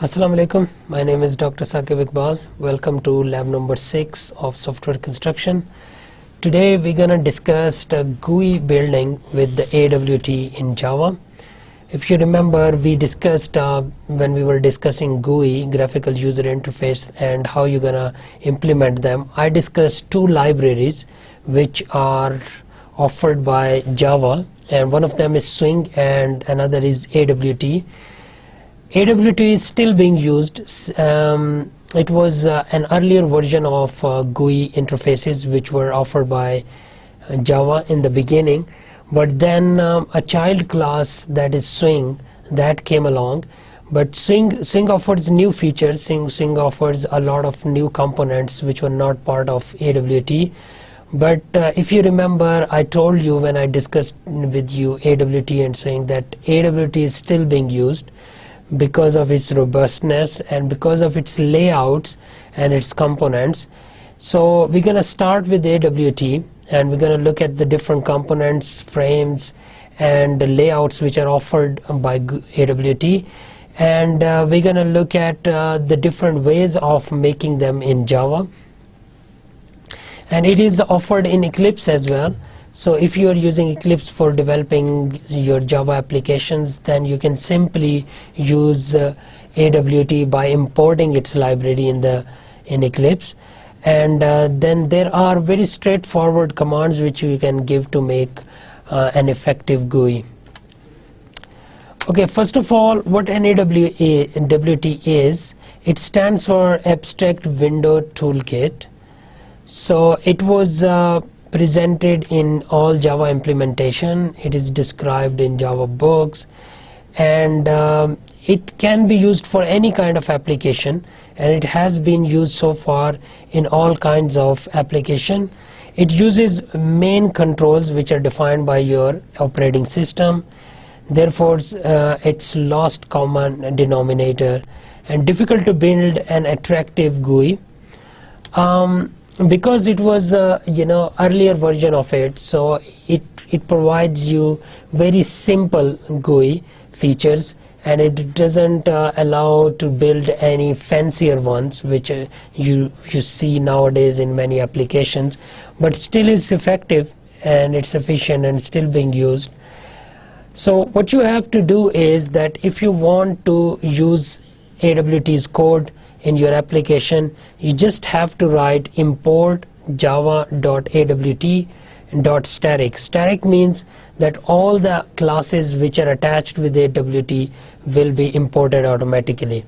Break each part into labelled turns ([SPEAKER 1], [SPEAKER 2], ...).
[SPEAKER 1] Assalamu alaikum. My name is Dr. Saqib Iqbal. Welcome to lab number 6 of software construction. Today we're going to discuss the GUI building with the AWT in Java. If you remember, we discussed when we were discussing GUI, graphical user interface, and how you're going to implement them. I discussed two libraries which are offered by Java, and one of them is Swing and another is AWT. AWT is still being used. It was an earlier version of GUI interfaces which were offered by Java in the beginning, but then a child class that is Swing that came along. But Swing offers new features. Swing offers a lot of new components which were not part of AWT. But if you remember, I told you when I discussed with you AWT and Swing that AWT is still being used because of its robustness and because of its layouts and its components. So we're going to start with AWT and we're going to look at the different components, frames and the layouts which are offered by AWT, and we're going to look at the different ways of making them in Java, and it is offered in Eclipse as well. So if you are using Eclipse for developing your Java applications, then you can simply use AWT by importing its library in Eclipse, and then there are very straightforward commands which you can give to make an effective GUI. Okay, first of all, what an AWT is, it stands for Abstract Window Toolkit. So it was presented in all Java implementation. It is described in Java books, and it can be used for any kind of application, and it has been used so far in all kinds of application. It uses main controls which are defined by your operating system. Therefore it's lost common denominator and difficult to build an attractive GUI. Because it was earlier version of it, so it provides you very simple GUI features, and it doesn't allow to build any fancier ones which you see nowadays in many applications, but still is effective and it's efficient and still being used. So what you have to do is that if you want to use AWT's code in your application, you just have to write import java.awt.static. Static means that all the classes which are attached with AWT will be imported automatically.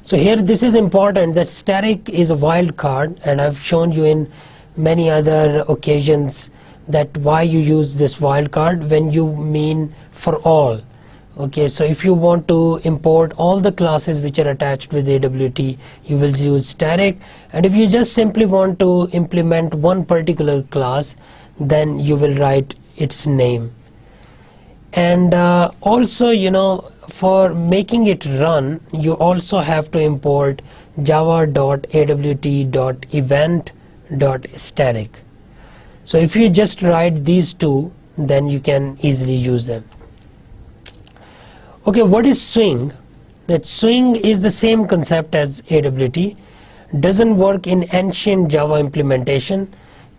[SPEAKER 1] So here this is important, that static is a wildcard, and I've shown you in many other occasions that why you use this wildcard when you mean for all. Okay, so if you want to import all the classes which are attached with AWT, you will use static, and if you just simply want to implement one particular class, then you will write its name. And also, for making it run, you also have to import java.awt.event.static. So if you just write these two, then you can easily use them. Okay, what is Swing? That Swing is the same concept as AWT. Doesn't work in ancient Java implementation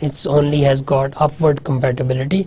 [SPEAKER 1] it's only has got upward compatibility.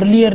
[SPEAKER 1] earlier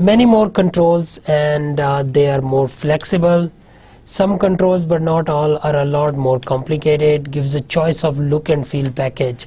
[SPEAKER 1] Many more controls, and they are more flexible. Some controls, but not all, are a lot more complicated. Gives a choice of look and feel package.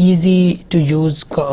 [SPEAKER 1] easy to use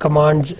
[SPEAKER 1] commands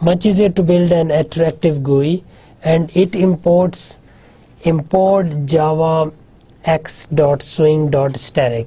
[SPEAKER 1] Much easier to build an attractive GUI, and it imports import java x.swing.static.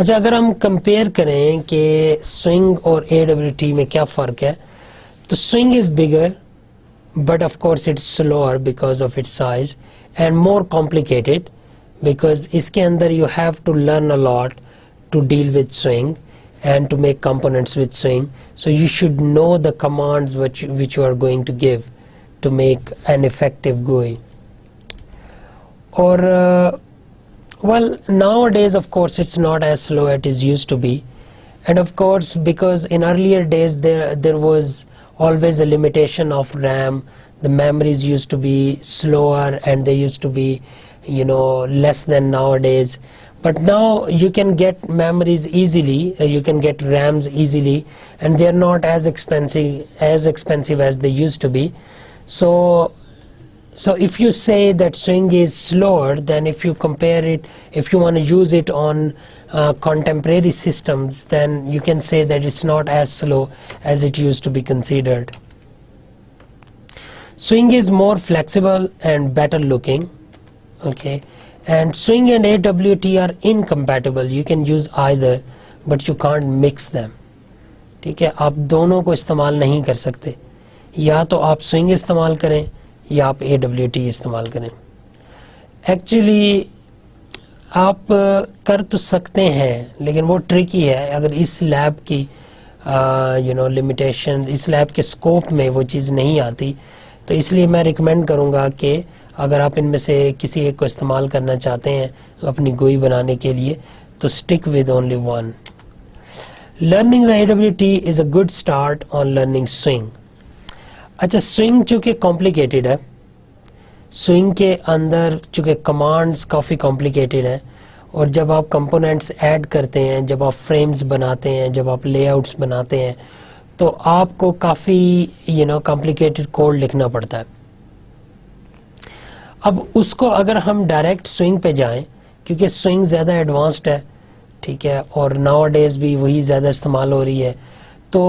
[SPEAKER 1] اچھا اگر ہم compare کریں کہ swing اور AWT میں کیا فرق ہے تو swing is bigger but of course it's slower because of its size and more complicated because اس کے اندر you have to learn a lot to deal with swing and to make components with swing, so you should know the commands which you are going to give to make an effective GUI. Or well, nowadays of course it's not as slow as it used to be, and of course because in earlier days there was always a limitation of RAM. The memories used to be slower and they used to be less than nowadays, but now you can get memories easily, you can get RAMs easily, and they are not as expensive as they used to be. So if you say that swing is slower, then if you compare it, if you want to use it on contemporary systems, then you can say that it's not as slow as it used to be considered. Swing is more flexible and better looking, okay, and swing and AWT are incompatible. You can use either but you can't mix them. ٹھیک ہے, آپ دونوں کو استعمال نہیں کر سکتے, یا تو آپ سوئنگ استعمال کریں یا آپ AWT استعمال کریں. ایکچولی آپ کر تو سکتے ہیں لیکن وہ ٹرکی ہے. اگر اس لیب کی لمیٹیشن, اس لیب کے اسکوپ میں وہ چیز نہیں آتی, تو اس لیے میں ریکمینڈ کروں گا کہ اگر آپ ان میں سے کسی ایک کو استعمال کرنا چاہتے ہیں اپنی گوئی بنانے کے لیے تو stick with only one. Learning the AWT is a good start on learning swing. اچھا, سوئنگ چونکہ کمپلیکیٹڈ ہے, سوئنگ کے اندر چونکہ کمانڈز کافی کمپلیکیٹڈ ہیں, اور جب آپ کمپوننٹس ایڈ کرتے ہیں, جب آپ فریمز بناتے ہیں, جب آپ لے آؤٹس بناتے ہیں, تو آپ کو کافی کمپلیکیٹڈ کوڈ لکھنا پڑتا ہے. اب اس کو اگر ہم ڈائریکٹ سوئنگ پہ جائیں, کیونکہ سوئنگ زیادہ ایڈوانسڈ ہے, ٹھیک ہے, اور ناؤ ڈیز بھی وہی زیادہ استعمال ہو رہی ہے, تو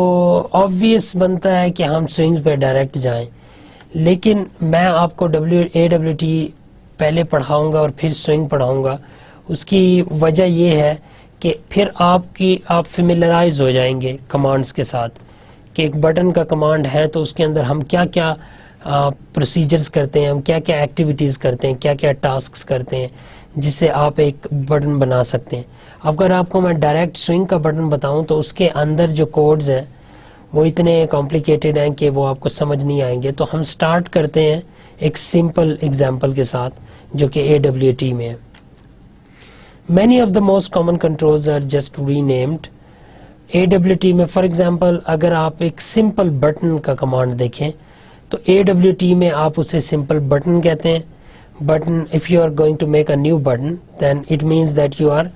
[SPEAKER 1] آبویس بنتا ہے کہ ہم سوئنگز پہ ڈائریکٹ جائیں. لیکن میں آپ کو AWT پہلے پڑھاؤں گا اور پھر سوئنگ پڑھاؤں گا. اس کی وجہ یہ ہے کہ پھر آپ فیملیرائز ہو جائیں گے کمانڈز کے ساتھ, کہ ایک بٹن کا کمانڈ ہے تو اس کے اندر ہم کیا کیا پروسیجرز کرتے ہیں, ہم کیا کیا ایکٹیویٹیز کرتے ہیں, کیا کیا ٹاسکس کرتے ہیں, جس سے آپ ایک بٹن بنا سکتے ہیں. اگر آپ کو میں ڈائریکٹ سوئنگ کا بٹن بتاؤں تو اس کے اندر جو کوڈز ہیں وہ اتنے کمپلیکیٹڈ ہیں کہ وہ آپ کو سمجھ نہیں آئیں گے. تو ہم سٹارٹ کرتے ہیں ایک سمپل ایگزامپل کے ساتھ جو کہ AWT میں ہے. Many of the most common controls are just renamed. AWT میں فار ایگزامپل اگر آپ ایک سمپل بٹن کا کمانڈ دیکھیں تو AWT میں آپ اسے سمپل بٹن کہتے ہیں. Button, if you are going to make a new button, then it means that you are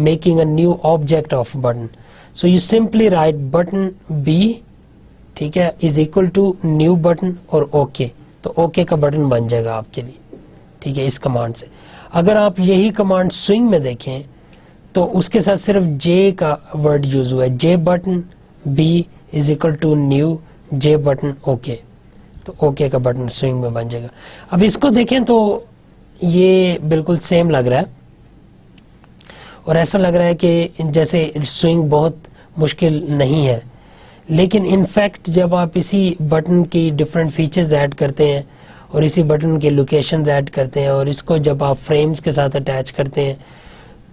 [SPEAKER 1] making a new object of button. So you simply write button B, ٹھیک ہے, is equal to new button اور OK. تو OK کا button بن جائے گا آپ کے لیے, ٹھیک ہے, اس کمانڈ سے. اگر آپ یہی کمانڈ سوئنگ میں دیکھیں تو اس کے ساتھ صرف J کا ورڈ یوز ہوا ہے, J button B is equal to new J button OK. تو OK کا بٹن سوئنگ میں بن جائے گا. اب اس کو دیکھیں تو یہ بالکل سیم لگ رہا ہے, اور ایسا لگ رہا ہے کہ جیسے سوئنگ بہت مشکل نہیں ہے, لیکن انفیکٹ جب آپ اسی بٹن کی ڈفرینٹ فیچرز ایڈ کرتے ہیں اور اسی بٹن کے لوکیشنز ایڈ کرتے ہیں اور اس کو جب آپ فریمز کے ساتھ اٹیچ کرتے ہیں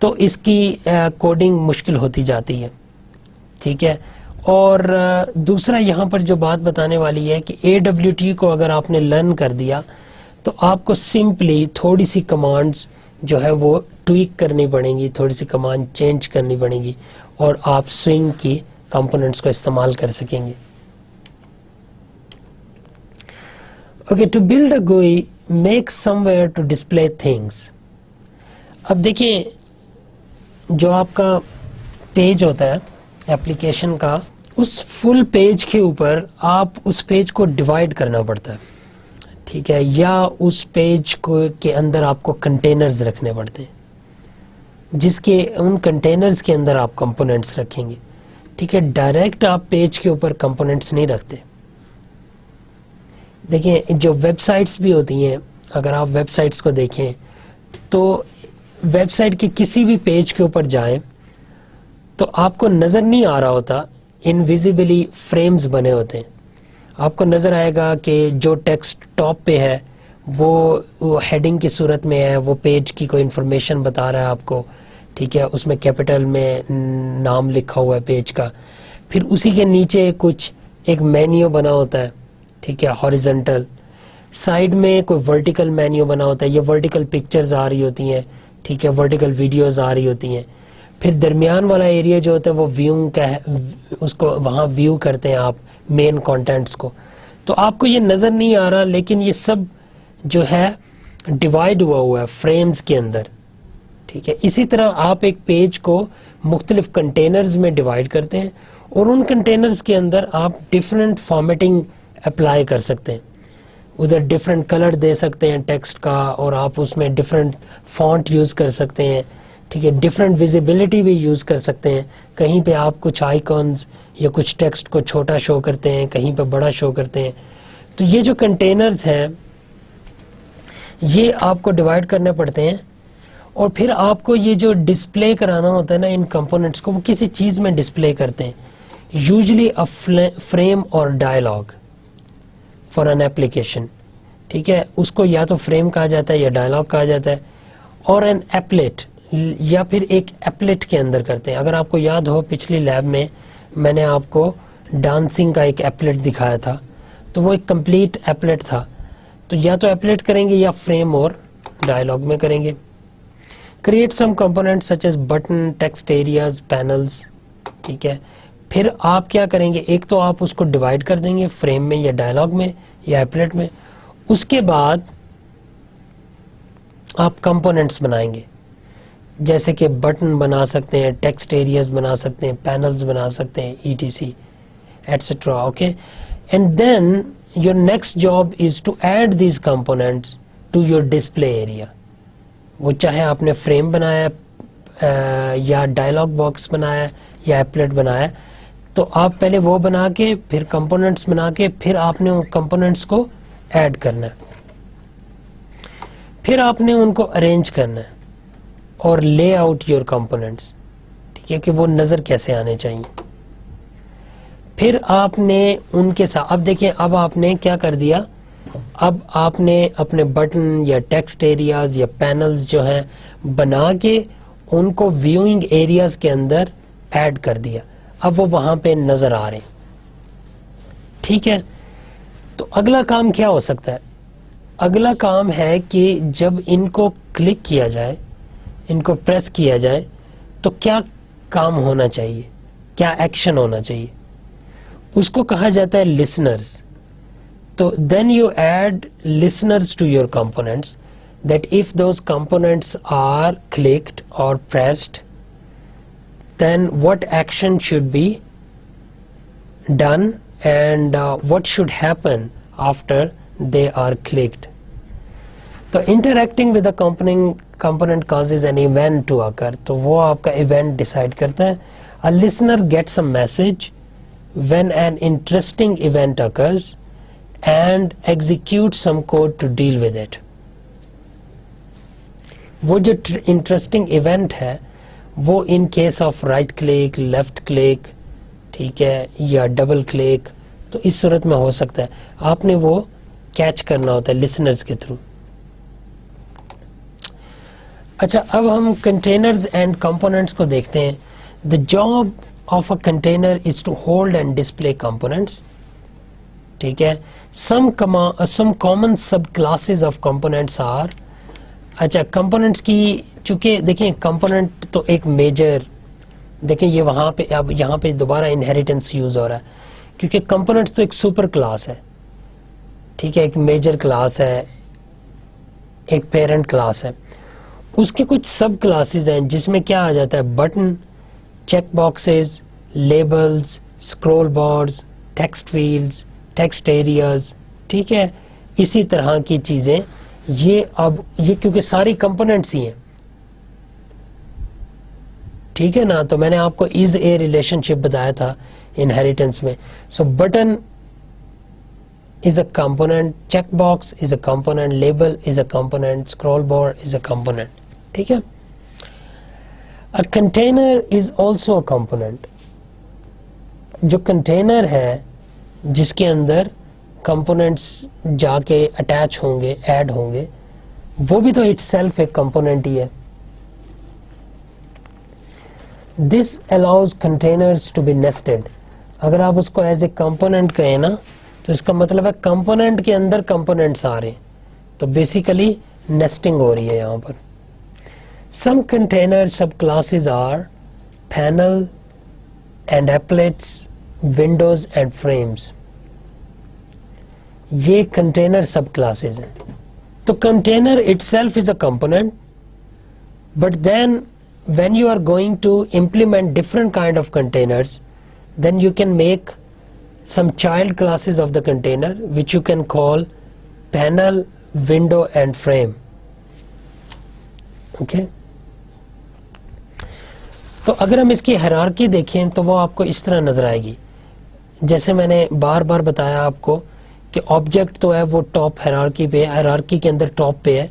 [SPEAKER 1] تو اس کی کوڈنگ مشکل ہوتی جاتی ہے, ٹھیک ہے. اور دوسرا یہاں پر جو بات بتانے والی ہے کہ AWT کو اگر آپ نے لرن کر دیا تو آپ کو سمپلی تھوڑی سی کمانڈز جو ہے وہ ٹویک کرنی پڑیں گی, تھوڑی سی کمانڈ چینج کرنی پڑیں گی, اور آپ سوئنگ کی کمپوننٹس کو استعمال کر سکیں گے. Okay, to build a GUI, make somewhere to display things. اب دیکھیں جو آپ کا پیج ہوتا ہے ایپلیکیشن کا, اس فل پیج کے اوپر آپ اس پیج کو ڈیوائڈ کرنا پڑتا ہے, ٹھیک ہے, یا اس پیج کے اندر آپ کو کنٹینرز رکھنے پڑتے ہیں جس کے ان کنٹینرز کے اندر آپ کمپوننٹس رکھیں گے, ٹھیک ہے. ڈائریکٹ آپ پیج کے اوپر کمپوننٹس نہیں رکھتے. دیکھیں جو ویب سائٹس بھی ہوتی ہیں, اگر آپ ویب سائٹس کو دیکھیں تو ویب سائٹ کے کسی بھی پیج کے اوپر جائیں تو آپ کو نظر نہیں آ رہا ہوتا, انویزیبلی فریمز بنے ہوتے ہیں. آپ کو نظر آئے گا کہ جو ٹیکسٹ ٹاپ پہ ہے وہ ہیڈنگ کی صورت میں ہے, وہ پیج کی کوئی انفارمیشن بتا رہا ہے آپ کو, ٹھیک ہے, اس میں کیپٹل میں نام لکھا ہوا ہے پیج کا. پھر اسی کے نیچے کچھ ایک مینیو بنا ہوتا ہے, ٹھیک ہے, ہاریزنٹل. سائڈ میں کوئی ورٹیکل مینیو بنا ہوتا ہے, یہ ورٹیکل پکچرز آ رہی ہوتی ہیں, ٹھیک ہے, ورٹیکل ویڈیوز آ رہی ہوتی ہیں. پھر درمیان والا ایریا جو ہوتا ہے وہ ویونگ کا ہے, اس کو وہاں ویو کرتے ہیں آپ مین کانٹینٹس کو. تو آپ کو یہ نظر نہیں آ رہا, لیکن یہ سب جو ہے ڈیوائڈ ہوا ہے فریمز کے اندر, ٹھیک ہے. اسی طرح آپ ایک پیج کو مختلف کنٹینرز میں ڈیوائڈ کرتے ہیں, اور ان کنٹینرز کے اندر آپ ڈفرینٹ فارمیٹنگ اپلائی کر سکتے ہیں. ادھر ڈفرینٹ کلر دے سکتے ہیں ٹیکسٹ کا, اور آپ اس میں ڈفرینٹ فونٹ یوز کر سکتے ہیں, ٹھیک ہے. ڈفرینٹ ویزیبلٹی بھی یوز کر سکتے ہیں. کہیں پہ آپ کچھ آئیکنز یا کچھ ٹیکسٹ کو چھوٹا شو کرتے ہیں, کہیں پہ بڑا شو کرتے ہیں. تو یہ جو کنٹینرز ہیں یہ آپ کو ڈیوائڈ کرنے پڑتے ہیں, اور پھر آپ کو یہ جو ڈسپلے کرانا ہوتا ہے نا ان کمپوننٹس کو, وہ کسی چیز میں ڈسپلے کرتے ہیں, یوزلی فریم اور ڈائلاگ فار این ایپلیکیشن, ٹھیک ہے. اس کو یا تو فریم کہا جاتا ہے یا ڈائلاگ کہا جاتا ہے, اور این ایپلیٹ یا پھر ایک ایپلیٹ کے اندر کرتے ہیں. اگر آپ کو یاد ہو پچھلی لیب میں نے آپ کو ڈانسنگ کا ایک ایپلیٹ دکھایا تھا, تو وہ ایک کمپلیٹ ایپلیٹ تھا. تو یا تو ایپلیٹ کریں گے یا فریم اور ڈائلاگ میں کریں گے. Create some component such as button, text areas, panels, ٹھیک ہے. پھر آپ کیا کریں گے, ایک تو آپ اس کو ڈیوائڈ کر دیں گے فریم میں یا ڈائلاگ میں یا ایپلیٹ میں. اس کے بعد آپ کمپوننٹس بنائیں گے, جیسے کہ بٹن بنا سکتے ہیں, ٹیکسٹ ایریاز بنا سکتے ہیں, پینلز بنا سکتے ہیں, ETC etcetera. Okay, and then your next job is to add these components to your display area. وہ چاہے آپ نے فریم بنایا یا ڈائلاگ باکس بنایا یا ایپلیٹ بنایا, تو آپ پہلے وہ بنا کے پھر کمپوننٹس بنا کے پھر آپ نے ان کمپوننٹس کو ایڈ کرنا ہے, پھر آپ نے ان کو ارینج کرنا ہے اور لے آؤٹ یور کمپوننٹس, ٹھیک ہے, کہ وہ نظر کیسے آنے چاہیے. پھر آپ نے ان کے ساتھ, اب دیکھیں اب آپ نے کیا کر دیا, اب آپ نے اپنے بٹن یا ٹیکسٹ ایریاز یا پینلز جو ہیں بنا کے ان کو ویونگ ایریاز کے اندر ایڈ کر دیا. اب وہ وہاں پہ نظر آ رہے ہیں, ٹھیک ہے. تو اگلا کام کیا ہو سکتا ہے, اگلا کام ہے کہ جب ان کو کلک کیا جائے, ان کو پریس کیا جائے, تو کیا کام ہونا چاہیے, کیا ایکشن ہونا چاہیے. اس کو کہا جاتا ہے لسنرز. تو then you add listeners to your components, that if those components are clicked اور pressed, then what action should be done and what should happen after they are clicked. So interacting with the component causes an event to occur. تو وہ آپ کا event decide کرتا ہے. A listener gets a message when an interesting event occurs and executes some code to deal with it. وہ جو interesting event ہے وہ in case of right click, left click, ٹھیک ہے, یا ڈبل کلک, تو اس صورت میں ہو سکتا ہے. آپ نے وہ کیچ کرنا ہوتا ہے لسنرز کے تھرو. اچھا, اب ہم کنٹینرز اینڈ کمپوننٹس کو دیکھتے ہیں. The job of a container is to hold and display components, ٹھیک ہے. Some common sub classes of components are. اچھا, کمپوننٹس کی چونکہ دیکھیں کمپوننٹ تو ایک میجر, دیکھیں یہ وہاں پہ اب یہاں پہ دوبارہ انہیریٹنس یوز ہو رہا ہے, کیونکہ کمپوننٹس تو ایک سپر کلاس ہے, ٹھیک ہے, ایک میجر کلاس ہے, ایک پیرنٹ کلاس ہے. اس کے کچھ سب کلاسز ہیں جس میں کیا آ جاتا ہے, button, check boxes, labels, scroll bars, text fields, text areas, ٹھیک ہے, اسی طرح کی چیزیں. یہ کیونکہ ساری کمپوننٹس ہی ہیں, ٹھیک ہے نا. تو میں نے آپ کو از اے ریلیشن شپ بتایا تھا انہیریٹنس میں. So button is a component, check box is a component, label is a component, scroll bar is a component, ٹھیک ہے. A container is also a component. جو کنٹینر ہے جس کے اندر کمپوننٹس جا کے اٹیچ ہوں گے، ایڈ ہوں گے، وہ بھی تو اٹ سیلف ایک کمپوننٹ ہی ہے. This allows containers to be nested. اگر آپ اس کو ایز اے کمپوننٹ کہیں نا تو اس کا مطلب ہے کمپوننٹ کے اندر کمپوننٹس آ رہے ہیں، تو بیسیکلی نیسٹنگ ہو رہی ہے یہاں پر. Some container subclasses are panel and applets, windows and frames. یہ کنٹینر سب کلاسز ہیں. تو container itself is a component, but then when you are going to implement different kind of containers, then you can make some child classes of the container which you can call panel, window and frame. Okay, تو اگر ہم اس کی hierarchy دیکھیں تو وہ آپ کو اس طرح نظر آئے گی. جیسے میں نے بار بار بتایا آپ کو کہ آبجیکٹ تو ہے وہ ٹاپ ہیرارکی پہ، ہیرارکی کے اندر ٹاپ پہ ہے.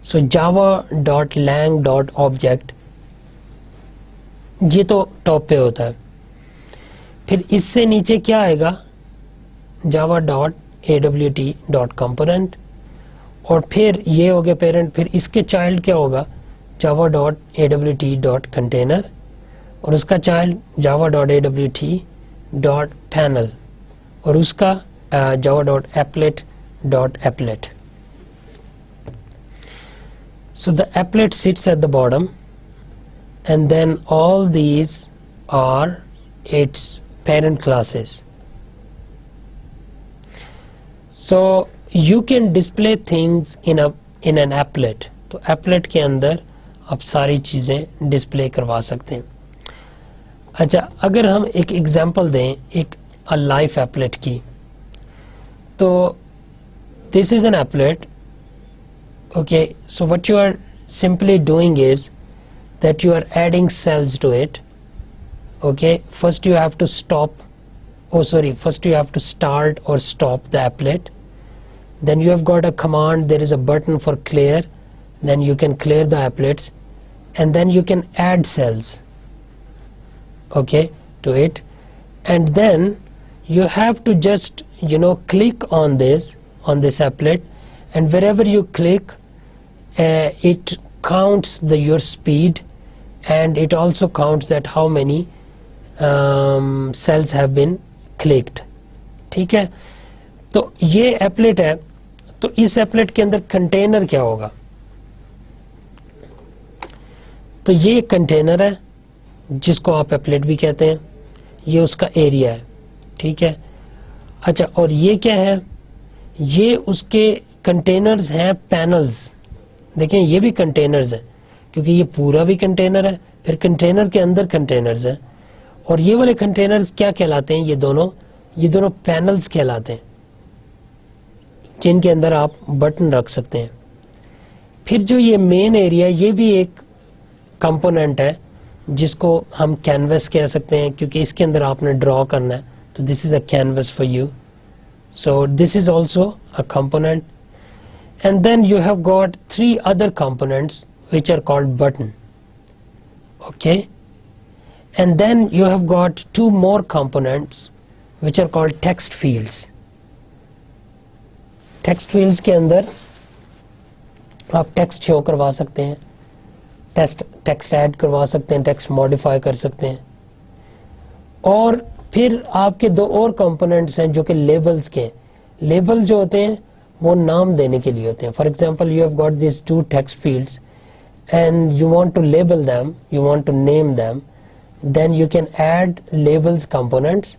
[SPEAKER 1] سو java.lang.object یہ تو ٹاپ پہ ہوتا ہے. پھر اس سے نیچے کیا آئے گا؟ java.awt.component، اور پھر یہ ہو گیا پیرنٹ. پھر اس کے چائلڈ کیا ہوگا؟ java.awt.container، اور اس کا چائلڈ java.awt.panel، اور اس کا java.applet.applet. So the applet sits at the bottom, and then all these are its parent classes. So you can display things in an applet. تو applet کے اندر آپ ساری چیزیں ڈسپلے کروا سکتے ہیں. اچھا، اگر ہم ایک ایگزامپل دیں ایک لائف applet کی، تو this is an applet. Okay, so what you are simply doing is that you are adding cells to it. Okay, first you have to start or stop the applet. Then you have got a command, there is a button for clear, then you can clear the applets, and then you can add cells, okay, to it. And then you have to just click on this applet, and wherever you click, it counts your speed, and it also counts that how many cells have been clicked. ٹھیک ہے، تو یہ applet ہے. تو اس applet کے اندر container کیا ہوگا؟ تو یہ ایک کنٹینر ہے جس کو آپ ایپلیٹ بھی کہتے ہیں، یہ اس کا ایریا ہے. ٹھیک ہے. اچھا، اور یہ کیا ہے؟ یہ اس کے کنٹینرز ہیں پینلز. دیکھیں یہ بھی کنٹینرز ہیں کیونکہ یہ پورا بھی کنٹینر ہے، پھر کنٹینر کے اندر کنٹینرز ہیں، اور یہ والے کنٹینرز کیا کہلاتے ہیں؟ یہ دونوں پینلز کہلاتے ہیں جن کے اندر آپ بٹن رکھ سکتے ہیں. پھر جو یہ مین ایریا، یہ بھی ایک کمپوننٹ ہے جس کو ہم کینوس کہہ سکتے ہیں کیونکہ اس کے اندر آپ نے ڈرا کرنا ہے. تو this is a canvas for you. So this is also a component. And then you have got 3 other components which are called button. Okay, and then you have got 2 more components which are called text fields. Text fields کے اندر آپ text شو کروا سکتے ہیں، text add کروا سکتے ہیں، text modify کر سکتے ہیں. اور پھر آپ کے 2 اور کمپوننٹس ہیں جو کہ لیبلز کے ہیں. لیبل جو ہوتے ہیں وہ نام دینے کے لیے ہوتے ہیں. For example you have got these 2 text fields and you want to label them, you want to name them, then you can add labels components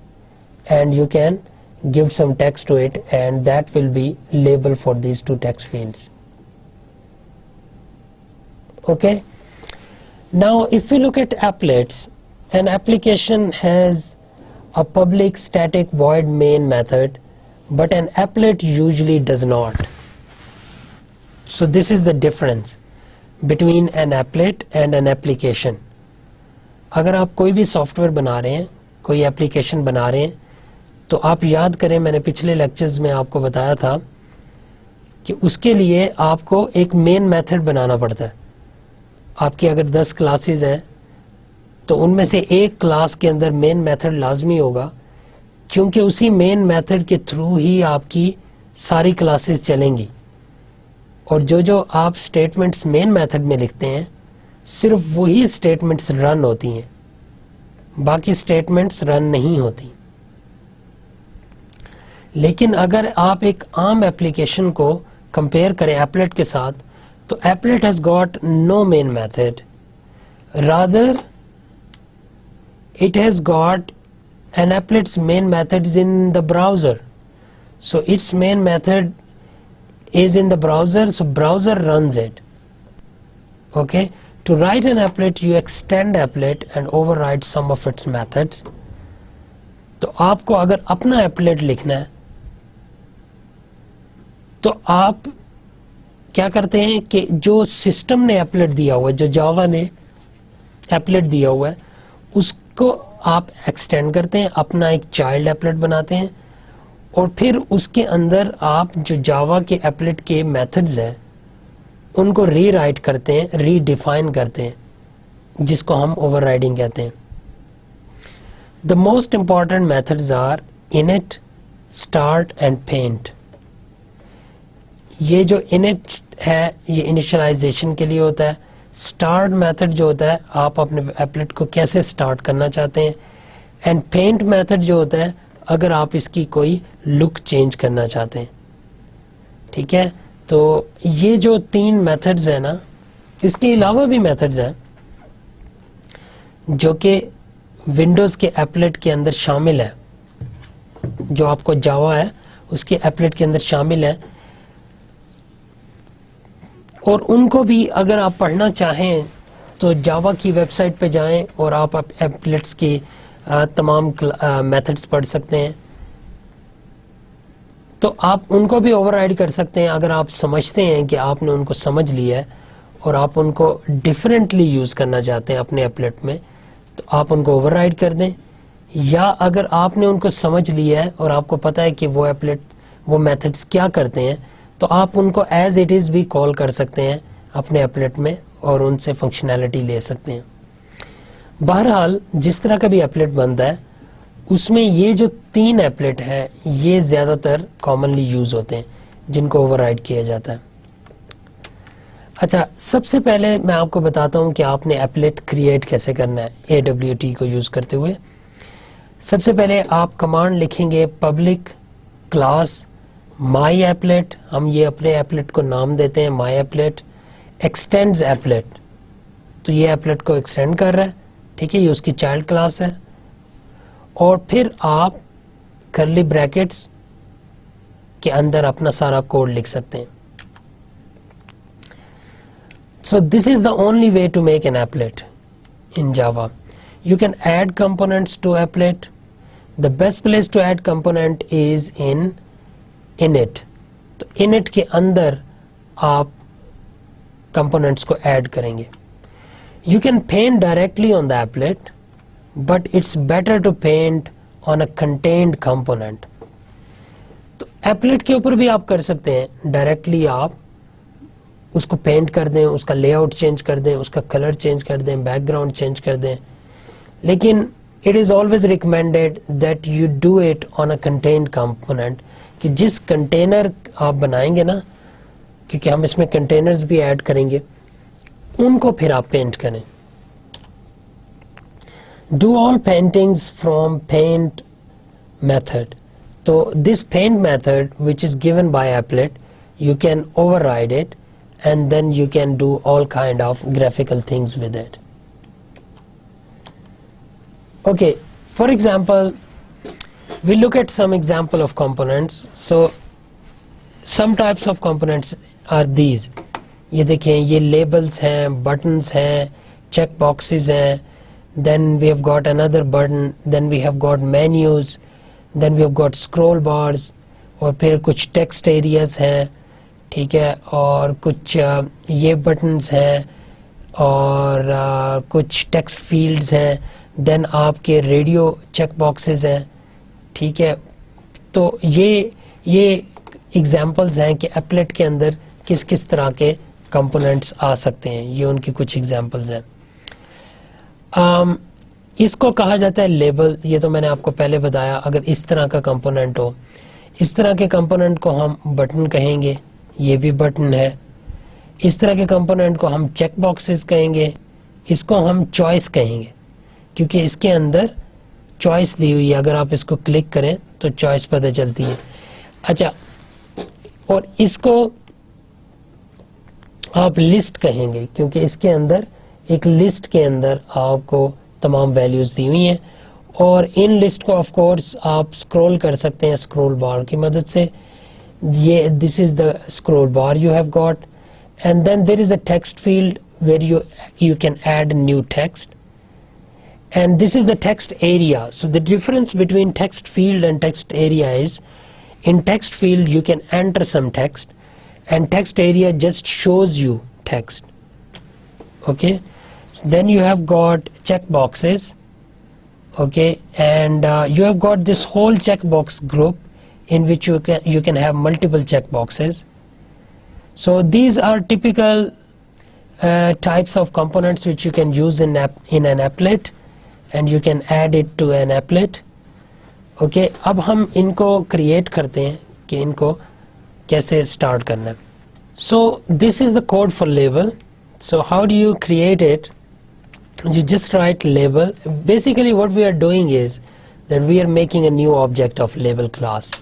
[SPEAKER 1] and you can give some text to it, and that will be label for these 2 text fields. Okay, now if we look at applets, an application has a public static void main method, but an applet usually does not. So this is the difference between an applet and an application. اگر آپ کوئی بھی soft where بنا رہے ہیں، کوئی application بنا رہے ہیں، تو آپ یاد کریں میں نے پچھلے لیکچرز میں آپ کو بتایا تھا کہ اس کے لیے آپ کو ایک مین میتھڈ بنانا پڑتا ہے. آپ کی اگر 10 کلاسز ہیں تو ان میں سے ایک کلاس کے اندر مین میتھڈ لازمی ہوگا، کیونکہ اسی مین میتھڈ کے تھرو ہی آپ کی ساری کلاسز چلیں گی، اور جو آپ اسٹیٹمنٹس مین میتھڈ میں لکھتے ہیں صرف وہی اسٹیٹمنٹس رن ہوتی ہیں، باقی اسٹیٹمنٹس رن نہیں ہوتی. لیکن اگر آپ ایک عام ایپلیکیشن کو کمپیئر کریں ایپلیٹ کے ساتھ، تو applet has got no main method, rather it has got an applet's main method is in the browser, so its main method is in the browser, so browser runs it. Okay, to write an applet you extend applet and override some of its methods. تو آپ کو اگر اپنا applet لکھنا ہے تو آپ کیا کرتے ہیں کہ جو سسٹم نے ایپلیٹ دیا ہوا ہے، جو جاوا نے ایپلیٹ دیا ہوا ہے، اس کو آپ ایکسٹینڈ کرتے ہیں، اپنا ایک چائلڈ ایپلیٹ بناتے ہیں، اور پھر اس کے اندر آپ جو جاوا کے ایپلیٹ کے میتھڈز ہیں ان کو ری رائٹ کرتے ہیں، ری ڈیفائن کرتے ہیں، جس کو ہم اوور رائڈنگ کہتے ہیں. The most important methods are init, start and paint. یہ جو init ہے یہ انیشلائزیشن کے لیے ہوتا ہے. اسٹارٹ میتھڈ جو ہوتا ہے آپ اپنے ایپلیٹ کو کیسے اسٹارٹ کرنا چاہتے ہیں، اینڈ پینٹ میتھڈ جو ہوتا ہے اگر آپ اس کی کوئی لک چینج کرنا چاہتے ہیں. ٹھیک ہے، تو یہ جو 3 میتھڈز ہیں نا، اس کے علاوہ بھی میتھڈز ہیں جو کہ ونڈوز کے ایپلیٹ کے اندر شامل ہے، جو آپ کو جاوا ہے اس کے ایپلیٹ کے اندر شامل ہے، اور ان کو بھی اگر آپ پڑھنا چاہیں تو جاوا کی ویب سائٹ پہ جائیں اور آپ ایپلیٹس کی تمام میتھڈز پڑھ سکتے ہیں. تو آپ ان کو بھی اوور رائڈ کر سکتے ہیں اگر آپ سمجھتے ہیں کہ آپ نے ان کو سمجھ لیا ہے اور آپ ان کو ڈفرینٹلی یوز کرنا چاہتے ہیں اپنے ایپلیٹ میں، تو آپ ان کو اوور رائڈ کر دیں. یا اگر آپ نے ان کو سمجھ لیا ہے اور آپ کو پتہ ہے کہ وہ ایپلیٹ وہ میتھڈز کیا کرتے ہیں، تو آپ ان کو ایز اٹ از بھی کال کر سکتے ہیں اپنے ایپلیٹ میں اور ان سے فنکشنالٹی لے سکتے ہیں. بہرحال جس طرح کا بھی ایپلیٹ بنتا ہے اس میں یہ جو 3 ایپلیٹ ہیں یہ زیادہ تر کامنلی یوز ہوتے ہیں جن کو اوور رائڈ کیا جاتا ہے. اچھا، سب سے پہلے میں آپ کو بتاتا ہوں کہ آپ نے ایپلیٹ کریٹ کیسے کرنا ہے AWT کو یوز کرتے ہوئے. سب سے پہلے آپ کمانڈ لکھیں گے پبلک کلاس مائی ایپلیٹ، ہم یہ اپنے ایپلیٹ کو نام دیتے ہیں مائی ایپلیٹ، ایکسٹینڈز ایپلیٹ، تو یہ ایپلیٹ کو ایکسٹینڈ کر رہا ہے. ٹھیک ہے، یہ اس کی چائلڈ کلاس ہے. اور پھر آپ کرلی بریکٹس کے اندر اپنا سارا کوڈ لکھ سکتے ہیں. So this is the only way to make an applet in Java. You can add components to applet. The best place to add component is in init. تو init کے اندر آپ components کو add کریں گے. You can paint directly on the applet, but it's better to paint on a contained component. تو applet کے اوپر بھی آپ کر سکتے ہیں، ڈائریکٹلی آپ اس کو پینٹ کر دیں، اس کا لے آؤٹ چینج کر دیں، اس کا کلر چینج کر دیں، بیک گراؤنڈ چینج کر دیں. لیکن it is always recommended that you do it on a contained component, کہ جس کنٹینر آپ بنائیں گے نا، کیونکہ ہم اس میں کنٹینرز بھی ایڈ کریں گے، ان کو پھر آپ پینٹ کریں. Do all paintings from paint method. تو this paint method which is given by applet you can override it and then you can do all kind of graphical things with it. Okay, for example, we look at some example of components. So some types of components are these. یہ دیکھیں، یہ labels ہیں، buttons ہیں، check boxes ہیں, then we have got another button, then we have got menus, then we have got scroll bars, اور پھر کچھ text areas ہیں. ٹھیک ہے، اور کچھ یہ بٹنز ہیں اور کچھ ٹیکسٹ فیلڈز ہیں، دین آپ کے ریڈیو چیک باکسز ہیں. ٹھیک ہے، تو یہ ایگزامپلز ہیں کہ ایپلیٹ کے اندر کس کس طرح کے کمپوننٹس آ سکتے ہیں. یہ ان کی کچھ ایگزامپلز ہیں. اس کو کہا جاتا ہے لیبل. یہ تو میں نے آپ کو پہلے بتایا. اگر اس طرح کا کمپوننٹ ہو, اس طرح کے کمپوننٹ کو ہم بٹن کہیں گے, یہ بھی بٹن ہے. اس طرح کے کمپوننٹ کو ہم چیک باکسز کہیں گے, اس کو ہم چوائس کہیں گے کیونکہ اس کے اندر چوائس دی ہوئی ہے. اگر آپ اس کو کلک کریں تو چوائس پتہ چلتی ہے. اچھا, اور اس کو آپ لسٹ کہیں گے کیونکہ اس کے اندر ایک لسٹ کے اندر آپ کو تمام ویلیوز دی ہوئی ہیں, اور ان لسٹ کو آف کورس آپ اسکرول کر سکتے ہیں اسکرول بار کی مدد سے. یہ this is the scroll bar you have got, and then there is a text field where you can add new text, and this is the text area. So the difference between text field and text area is, in text field you can enter some text and text area just shows you text. Okay, so then you have got check boxes. Okay, and you have got this whole checkbox group in which you can have multiple check boxes. So these are typical types of components which you can use in an applet, and you can add it to an applet. Okay, اب ہم ان کو create کرتے ہیں کہ ان کو کیسے start کرنا ہے. So this is the code for label. So how do you create it? You just write label. Basically what we are doing is that we are making a new object of label class.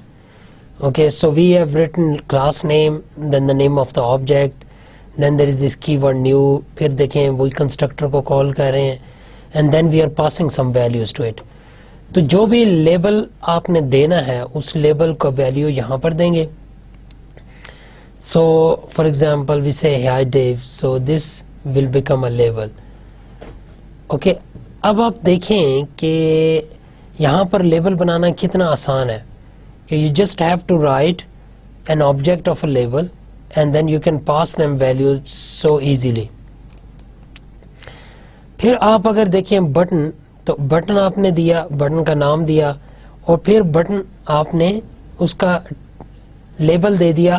[SPEAKER 1] Okay, so we have written class name, then the name of the object, then there is this keyword new, پھر دیکھیں وہی constructor کو کال کر رہے ہیں, and then we are passing some values to it. تو جو بھی لیبل آپ نے دینا ہے اس لیبل کا ویلیو یہاں پر دیں گے. So for example we say hi Dave, so this will become a label. Okay, اب آپ دیکھیں کہ یہاں پر لیبل بنانا کتنا آسان ہے کہ you just have to write an object of a label and then you can pass them values so easily. پھر آپ اگر دیکھیں بٹن, تو بٹن آپ نے دیا, بٹن کا نام دیا, اور پھر بٹن آپ نے اس کا لیبل دے دیا,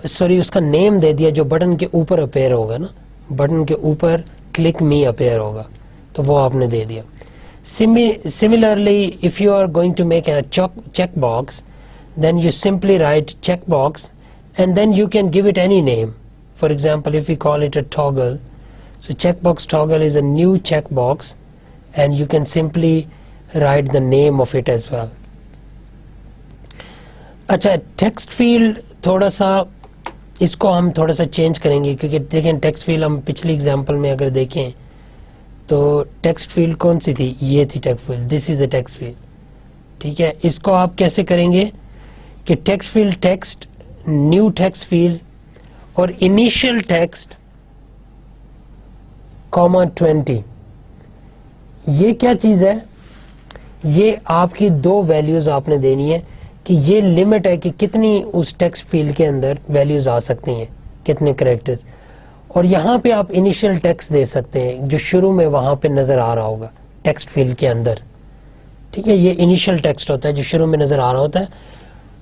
[SPEAKER 1] اس کا نیم دے دیا جو بٹن کے اوپر اپیئر ہوگا نا, بٹن کے اوپر کلک می اپیئر ہوگا تو وہ آپ نے دے دیا. Similarly, if you are going to make a check box, then you simply write check box and then you can give it any name. For example, if we call it a toggle, so checkbox toggle is a new checkbox and you can simply write the name of it as well. اچھا, text field تھوڑا سا اس کو ہم تھوڑا سا change کریں گے کیونکہ دیکھیں ٹیکسٹ فیلڈ ہم پچھلی اگزامپل میں اگر دیکھیں تو ٹیکسٹ فیلڈ کون سی تھی, یہ تھی text field, this is a text field. ٹھیک ہے, اس کو آپ کیسے کریں گے کہ text field text, new text field اور انیشیل ٹیکسٹ (20). یہ کیا چیز ہے, یہ آپ کی دو ویلیوز آپ نے دینی ہے کہ یہ لمٹ ہے کہ کتنی اس ٹیکسٹ فیلڈ کے اندر ویلیوز آ سکتی ہیں, کتنے کریکٹرز, اور یہاں پہ آپ انیشیل ٹیکسٹ دے سکتے ہیں جو شروع میں وہاں پہ نظر آ رہا ہوگا ٹیکسٹ فیلڈ کے اندر. ٹھیک ہے, یہ انیشیل ٹیکسٹ ہوتا ہے جو شروع میں نظر آ رہا ہوتا ہے,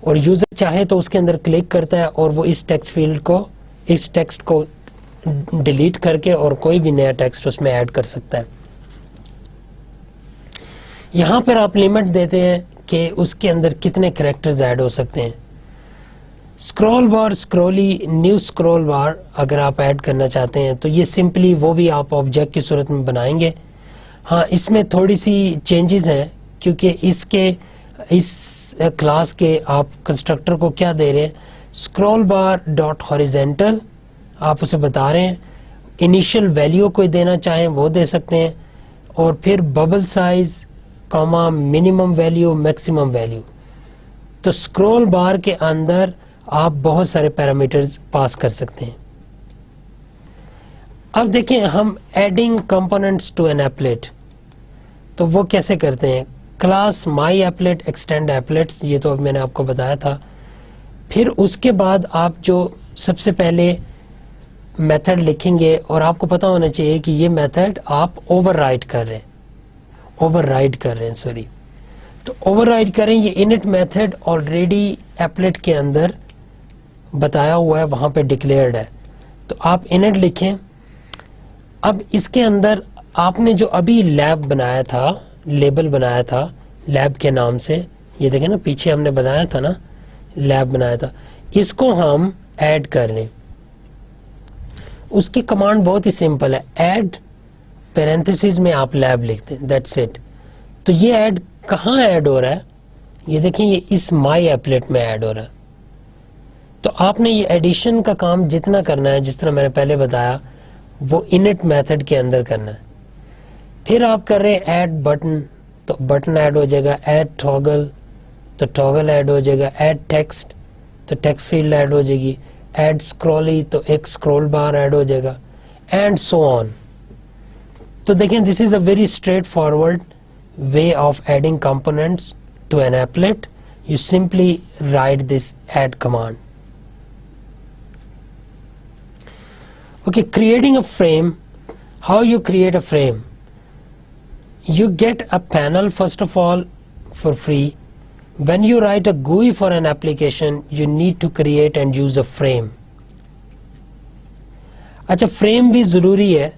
[SPEAKER 1] اور یوزر چاہے تو اس کے اندر کلک کرتا ہے اور وہ اس ٹیکسٹ فیلڈ کو, اس ٹیکسٹ کو ڈیلیٹ کر کے اور کوئی بھی نیا ٹیکسٹ اس میں ایڈ کر سکتا ہے. یہاں پر آپ لمٹ دیتے ہیں کہ اس کے اندر کتنے کریکٹرز ایڈ ہو سکتے ہیں. اسکرول بار, اسکرولی, نیو اسکرول بار اگر آپ ایڈ کرنا چاہتے ہیں تو یہ سمپلی وہ بھی آپ آبجیکٹ کی صورت میں بنائیں گے. ہاں, اس میں تھوڑی سی چینجز ہیں کیونکہ اس کلاس کے آپ کنسٹرکٹر کو کیا دے رہے ہیں, اسکرول بار ڈاٹ ہاریزونٹل آپ اسے بتا رہے ہیں. انیشیل ویلیو کوئی دینا چاہیں وہ دے سکتے ہیں, اور پھر bubble size Cama minimum value maximum value. تو اسکرول بار کے اندر آپ بہت سارے پیرامیٹرز پاس کر سکتے ہیں. اب دیکھیں ہم adding components to an applet, تو وہ کیسے کرتے ہیں. Class my applet extend applets, یہ تو اب میں نے آپ کو بتایا تھا. پھر اس کے بعد آپ جو سب سے پہلے میتھڈ لکھیں گے, اور آپ کو پتا ہونا چاہیے کہ یہ میتھڈ آپ اوور رائڈ کر رہے ہیں, تو اوور رائڈ کریں. یہ انٹ میتھڈ آلریڈی ایپلیٹ کے اندر بتایا ہوا ہے, وہاں پہ ڈکلیئرڈ ہے, تو آپ انٹ لکھیں. اب اس کے اندر آپ نے جو ابھی لیب بنایا تھا، لیبل بنایا تھا لیب کے نام سے، یہ دیکھیں نا پیچھے ہم نے بتایا تھا نا لیب بنایا تھا، اس کو ہم ایڈ کر لیں. اس کی کمانڈ بہت ہی سمپل ہے، ایڈ پیرنتھیسز میں آپ لیب لکھتے ہیں، دیٹس اٹ. تو یہ ایڈ کہاں ایڈ ہو رہا ہے؟ یہ دیکھیں یہ اس مائی ایپلیٹ میں ایڈ ہو رہا ہے. تو آپ نے یہ ایڈیشن کا کام جتنا کرنا ہے، جس طرح میں نے پہلے بتایا، وہ انٹ میتھڈ کے اندر کرنا ہے. پھر آپ کر رہے ہیں ایڈ بٹن، تو بٹن ایڈ ہو جائے گا. ایڈ ٹاگل، تو ٹاگل ایڈ ہو جائے گا. ایڈ ٹیکسٹ، تو ٹیکسٹ فیلڈ ایڈ ہو جائے گی. ایڈ اسکرولی، تو ایک اسکرول بار ایڈ ہو جائے گا، اینڈ سو آن. تو دیکھیں this is a very straightforward way of adding components to an applet. You simply write this add command. Okay, creating a frame. How you create a frame? You get a panel first of all for free. When you write a GUI for an application, you need to create and use a frame. اچھا frame بھی ضروری ہے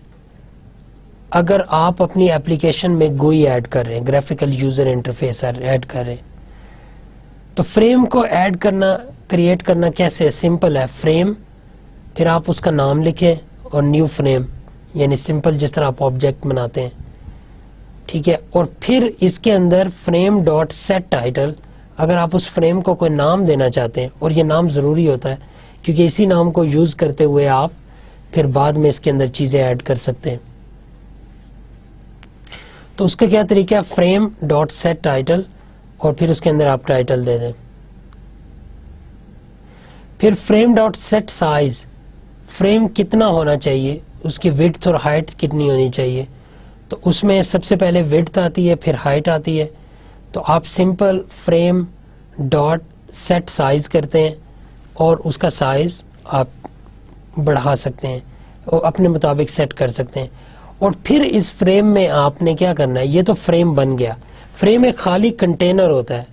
[SPEAKER 1] اگر آپ اپنی application میں GUI add کر رہے ہیں، گرافیکل یوزر انٹرفیس ایڈ کر رہے ہیں. تو فریم کو ایڈ کرنا، کریٹ کرنا کیسے؟ سمپل ہے. فریم، پھر آپ اس کا نام لکھیں اور نیو فریم، یعنی سمپل جس طرح آپ آبجیکٹ بناتے ہیں، ٹھیک ہے. اور پھر اس کے اندر فریم ڈاٹ سیٹ ٹائٹل، اگر آپ اس فریم کو کوئی نام دینا چاہتے ہیں، اور یہ نام ضروری ہوتا ہے کیونکہ اسی نام کو یوز کرتے ہوئے آپ پھر بعد میں اس کے اندر چیزیں ایڈ کر سکتے ہیں. تو اس کا کیا طریقہ ہے؟ فریم ڈاٹ سیٹ ٹائٹل، اور پھر اس کے اندر آپ ٹائٹل دے دیں. پھر frame dot set size, frame کتنا ہونا چاہیے، اس کی وڈتھ اور ہائٹ کتنی ہونی چاہیے. تو اس میں سب سے پہلے وڈتھ آتی ہے، پھر ہائٹ آتی ہے. تو آپ simple frame dot set size کرتے ہیں اور اس کا سائز آپ بڑھا سکتے ہیں اور اپنے مطابق سیٹ کر سکتے ہیں. اور پھر اس فریم میں آپ نے کیا کرنا ہے؟ یہ تو فریم بن گیا. فریم ایک خالی کنٹینر ہوتا ہے،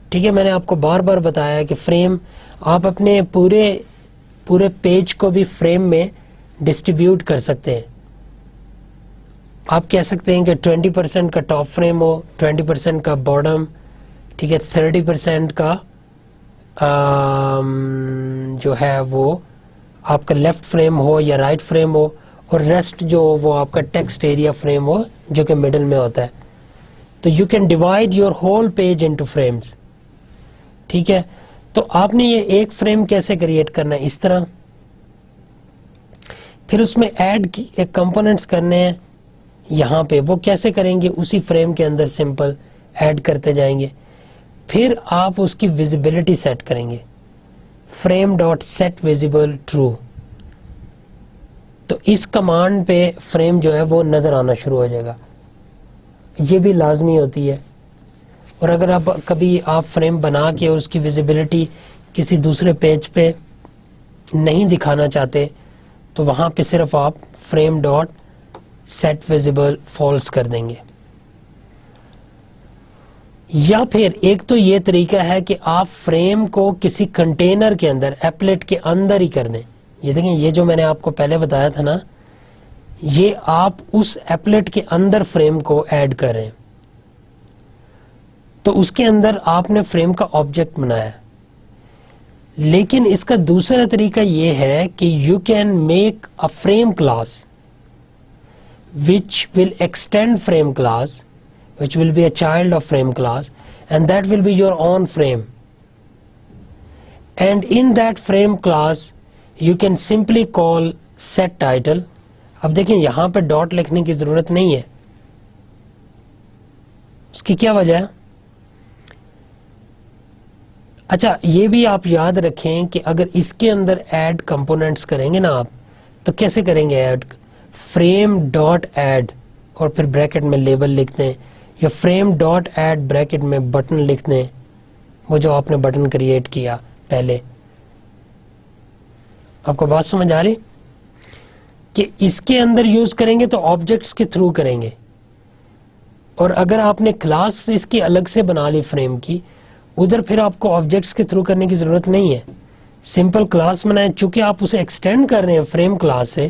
[SPEAKER 1] ٹھیک ہے. میں نے آپ کو بار بار بتایا کہ فریم آپ اپنے پورے پیج کو بھی فریم میں ڈسٹریبیوٹ کر سکتے ہیں. آپ کہہ سکتے ہیں کہ 20% کا ٹاپ فریم ہو، 20% کا باٹم، ٹھیک ہے، 30% کا جو ہے وہ آپ کا لیفٹ فریم ہو یا رائٹ فریم ہو، اور ریسٹ جو وہ آپ کا ٹیکسٹ ایریا فریم ہو جو کہ مڈل میں ہوتا ہے. تو you can divide your whole page into frames, ٹھیک ہے. تو آپ نے یہ ایک فریم کیسے کریٹ کرنا ہے؟ اس طرح. پھر اس میں ایڈ کمپوننٹس کرنے ہیں یہاں پہ، وہ کیسے کریں گے؟ اسی فریم کے اندر سمپل ایڈ کرتے جائیں گے. پھر آپ اس کی ویزیبلٹی سیٹ کریں گے، frame dot set visible true. تو اس کمانڈ پہ فریم جو ہے وہ نظر آنا شروع ہو جائے گا. یہ بھی لازمی ہوتی ہے. اور اگر آپ کبھی فریم بنا کے اس کی ویزیبلٹی کسی دوسرے پیج پہ نہیں دکھانا چاہتے تو وہاں پہ صرف آپ frame dot set visible false کر دیں گے. یا پھر ایک تو یہ طریقہ ہے کہ آپ فریم کو کسی کنٹینر کے اندر، ایپلیٹ کے اندر ہی کر دیں. یہ دیکھیں، یہ جو میں نے آپ کو پہلے بتایا تھا نا، یہ آپ اس ایپلیٹ کے اندر فریم کو ایڈ کر رہے ہیں. تو اس کے اندر آپ نے فریم کا آبجیکٹ بنایا. لیکن اس کا دوسرا طریقہ یہ ہے کہ you can make a frame class which will extend frame class, which will be a child of frame class, and that will be your own frame. And in that frame class you can simply call set title. اب دیکھیں یہاں پہ dot لکھنے کی ضرورت نہیں ہے. اس کی کیا وجہ ہے؟ اچھا یہ بھی آپ یاد رکھیں کہ اگر اس کے اندر ایڈ کمپوننٹس کریں گے نا آپ، تو کیسے کریں گے ایڈ؟ فریم ڈاٹ ایڈ اور پھر بریکٹ میں لیبل لکھتے ہیں، یا فریم ڈاٹ ایڈ بریکٹ میں بٹن لکھتے ہیں، وہ جو آپ نے بٹن کریٹ کیا پہلے. آپ کو بات سمجھ آ رہی کہ اس کے اندر یوز کریں گے تو آبجیکٹس کے تھرو کریں گے. اور اگر آپ نے کلاس اس کی الگ سے بنا لی فریم کی، ادھر پھر آپ کو آبجیکٹس کے تھرو کرنے کی ضرورت نہیں ہے. سمپل کلاس بنائیں، چونکہ آپ اسے ایکسٹینڈ کر رہے ہیں فریم کلاس سے،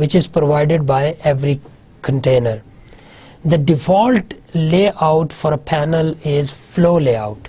[SPEAKER 1] which is provided by every container. The default layout for a panel is flow layout.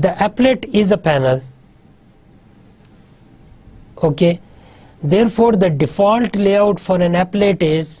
[SPEAKER 1] the applet is a panel, okay, therefore the default layout for an applet is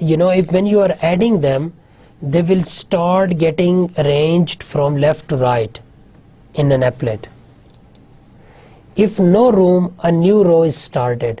[SPEAKER 1] you know, if when you are adding them, they will start getting arranged from left to right in an applet. If no room, a new row is started.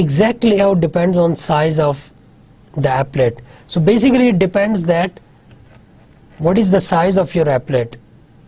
[SPEAKER 1] Exact layout depends on size of the applet. So basically it depends that what is the size of your applet.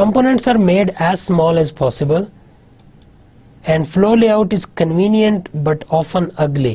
[SPEAKER 1] Components are made as small as possible and flow layout is convenient but often ugly.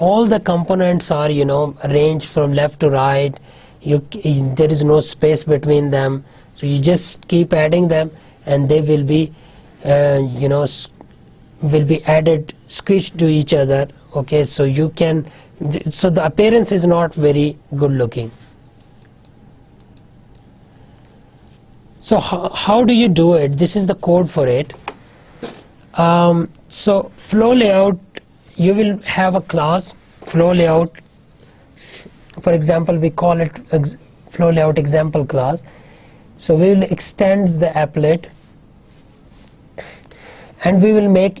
[SPEAKER 1] all the components are, you know, arranged from left to right. There is no space between them, so you just keep adding them and they will be you know, will be added squished to each other. Okay, so you can, so the appearance is not very good looking. So how do you do it? This is the code for it. So flow layout, you will have a class flow layout. For example, we call it flow layout example class. So we will extend the applet and we will make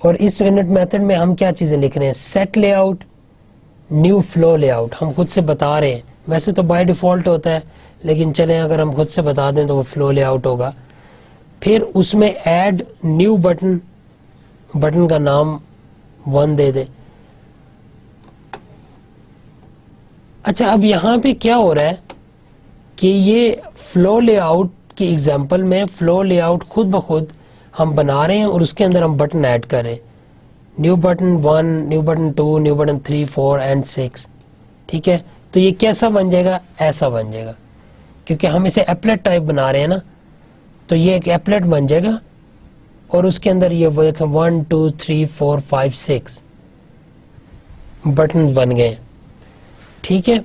[SPEAKER 1] اور اس init method میں ہم کیا چیزیں لکھ رہے ہیں؟ Set layout, new flow layout. ہم خود سے بتا رہے ہیں، ویسے تو بائی ڈیفالٹ ہوتا ہے لیکن چلیں اگر ہم خود سے بتا دیں تو وہ فلو لے آؤٹ ہوگا. پھر اس میں ایڈ نیو بٹن، بٹن کا نام 1 دے دیں. اچھا اب یہاں پہ کیا ہو رہا ہے کہ یہ فلو لے آؤٹ کی ایگزامپل میں فلو لے آؤٹ خود بخود ہم بنا رہے ہیں اور اس کے اندر ہم بٹن ایڈ کر رہے ہیں. New button 1، new button 2، new button 3، 4 and 6. ٹھیک ہے، تو یہ کیسا بن جائے گا؟ ایسا بن جائے گا، کیونکہ ہم اسے ایپلیٹ ٹائپ بنا رہے ہیں نا، تو یہ ایک ایپلیٹ بن جائے گا اور اس کے اندر یہ 1 2 3 4 5 6 بٹن بن گئے. ٹھیک ہے،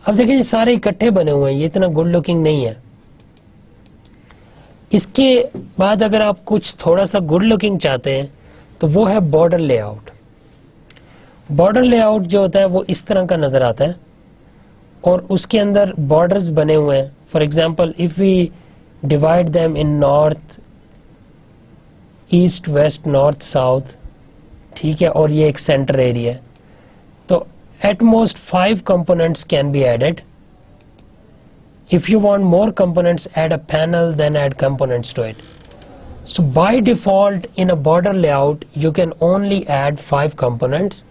[SPEAKER 1] اب دیکھیں یہ سارے اکٹھے بنے ہوئے ہیں، یہ اتنا گڈ لکنگ نہیں ہے. اس کے بعد اگر آپ کچھ تھوڑا سا گڈ لکنگ چاہتے ہیں تو وہ ہے border lay out. Border lay out جو ہوتا ہے وہ اس طرح کا نظر آتا ہے اور اس کے اندر بارڈرز بنے ہوئے ہیں. For example if we divide them in north east west north south, ٹھیک ہے، اور یہ ایک سینٹر ایریا ہے، تو at most 5 components can be added. If you want more components, add a panel, then add components to it. So by default in a border layout you can only add 5 components,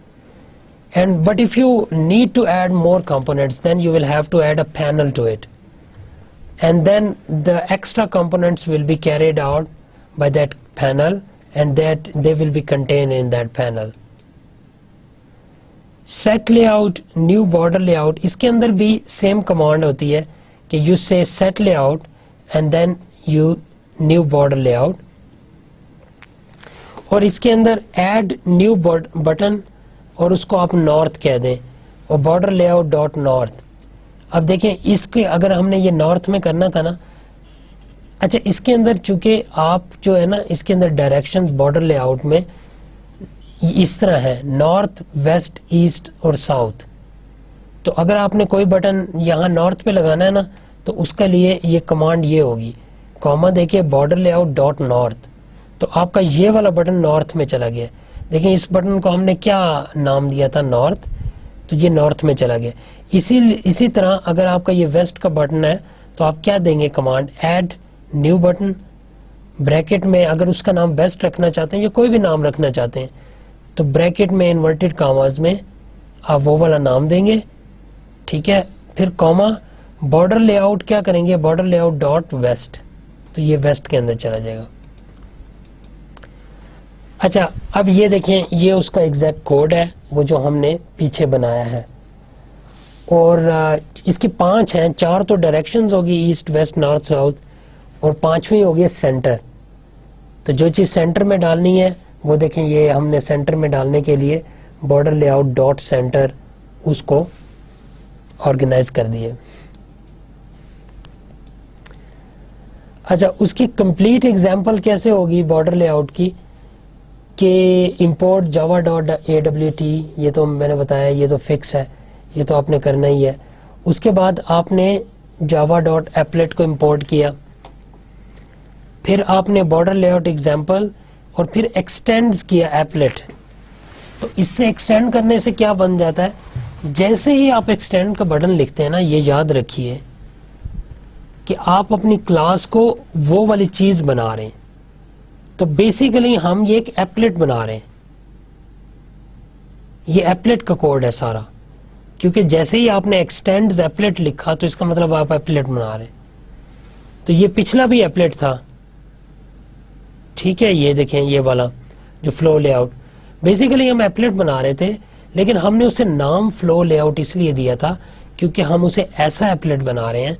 [SPEAKER 1] but if you need to add more components then you will have to add a panel to it, and then the extra components will be carried out by that panel and that they will be contained in that panel. Set layout, new border layout, اس کے اندر بھی same command ہوتی ہے کہ you سے set layout and then you new border layout, اور اس کے اندر ایڈ نیو بٹن اور اس کو آپ نارتھ کہہ دیں اور border layout dot north. اب دیکھیں اس کے اگر ہم نے یہ نارتھ میں کرنا تھا نا، اچھا اس کے اندر چونکہ آپ جو ہے نا اس کے اندر ڈائریکشن بارڈر لے آؤٹ میں اس طرح ہے، نارتھ ویسٹ ایسٹ اور ساؤتھ. تو اگر آپ نے کوئی بٹن یہاں نارتھ پہ لگانا ہے نا تو اس کے لیے یہ کمانڈ یہ ہوگی، کاما دیکھیے border layout dot north, تو آپ کا یہ والا بٹن نارتھ میں چلا گیا. دیکھیں اس بٹن کو ہم نے کیا نام دیا تھا؟ نارتھ، تو یہ نارتھ میں چلا گیا. اسی طرح اگر آپ کا یہ ویسٹ کا بٹن ہے تو آپ کیا دیں گے command? Add new button bracket میں، اگر اس کا نام ویسٹ رکھنا چاہتے ہیں یا کوئی بھی نام رکھنا چاہتے ہیں تو بریکٹ میں انورٹڈ کاماز میں آپ وہ والا نام دیں گے. ٹھیک ہے، پھر کاما بارڈر لے آؤٹ کیا کریں گے؟ Border layout dot waste, تو یہ ویسٹ کے اندر چلا جائے گا. اچھا اب یہ دیکھیں یہ اس کا ایگزیکٹ کوڈ ہے وہ جو ہم نے پیچھے بنایا ہے، اور اس کی 5 ہیں، 4 تو ڈائریکشنز ہوگی ایسٹ ویسٹ نارتھ ساؤتھ اور 5ویں ہوگی سینٹر. تو جو چیز سینٹر میں ڈالنی ہے وہ دیکھیں یہ ہم نے سینٹر میں ڈالنے کے لیے border layout dot centre اس کو آرگنائز کر دیے. اچھا اس کی کمپلیٹ ایگزامپل کیسے ہوگی بارڈر لے آؤٹ کی کہ امپورٹ جاوا ڈاٹ AWT، یہ تو میں نے بتایا یہ تو فکس ہے، یہ تو آپ نے کرنا ہی ہے. اس کے بعد آپ نے جاوا ڈاٹ ایپلیٹ کو امپورٹ کیا، پھر آپ نے بارڈر لے آؤٹ ایگزامپل اور پھر ایکسٹینڈز کیا ایپلیٹ. تو اس سے ایکسٹینڈ کرنے سے کیا بن جاتا ہے؟ جیسے ہی آپ ایکسٹینڈ کا بٹن لکھتے ہیں نا، یہ یاد رکھیے کہ آپ اپنی کلاس کو وہ والی چیز بنا رہے ہیں. تو بیسیکلی ہم یہ ایک ایپلیٹ بنا رہے ہیں، یہ ایپلیٹ کا کوڈ ہے سارا، کیونکہ جیسے ہی آپ نے ایکسٹینڈز ایپلیٹ لکھا تو اس کا مطلب آپ ایپلیٹ بنا رہے ہیں. تو یہ پچھلا بھی ایپلیٹ تھا، ٹھیک ہے، یہ دیکھیں یہ والا جو فلو لے آؤٹ، بیسیکلی ہم ایپلیٹ بنا رہے تھے لیکن ہم نے اسے نام فلو لے آؤٹ اس لیے دیا تھا کیونکہ ہم اسے ایسا ایپلیٹ بنا رہے ہیں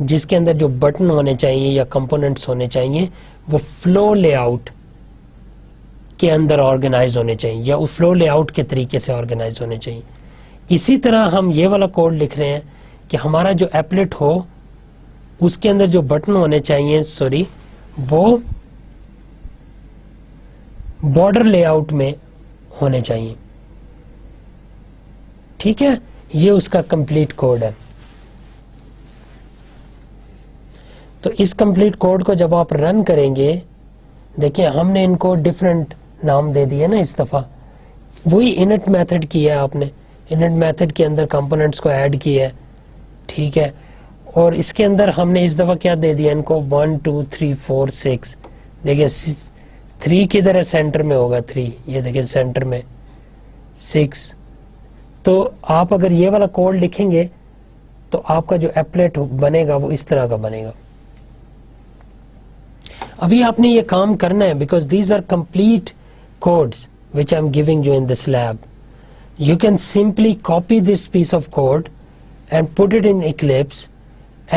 [SPEAKER 1] جس کے اندر جو بٹن ہونے چاہیے یا کمپوننٹس ہونے چاہیے وہ فلو لے آؤٹ کے اندر آرگنائز ہونے چاہیے یا فلو لے آؤٹ کے طریقے سے آرگنائز ہونے چاہیے. اسی طرح ہم یہ والا کوڈ لکھ رہے ہیں کہ ہمارا جو ایپلیٹ ہو اس کے اندر جو بٹن ہونے چاہیے وہ بارڈر لے آؤٹ میں ہونے چاہیے. ٹھیک ہے، یہ اس کا کمپلیٹ کوڈ ہے. تو اس کمپلیٹ کوڈ کو جب آپ رن کریں گے، دیکھیں ہم نے ان کو ڈفرینٹ نام دے دیے نا اس دفعہ. وہی init میتھڈ کیا ہے آپ نے, init میتھڈ کے اندر کمپوننٹس کو ایڈ کیا ہے, ٹھیک ہے. اور اس کے اندر ہم نے اس دفعہ کیا دے دیا ان کو 1 2 3 4 6. دیکھیں 3 کدھر ہے, سینٹر میں ہوگا 3, یہ دیکھیں سینٹر میں 6. تو آپ اگر یہ والا کوڈ لکھیں گے تو آپ کا جو ایپلیٹ بنے گا وہ اس طرح کا بنے گا. ابھی آپ نے یہ کام کرنا ہے because these are complete codes which I'm giving you in this lab. You can simply copy this piece of code and put it in Eclipse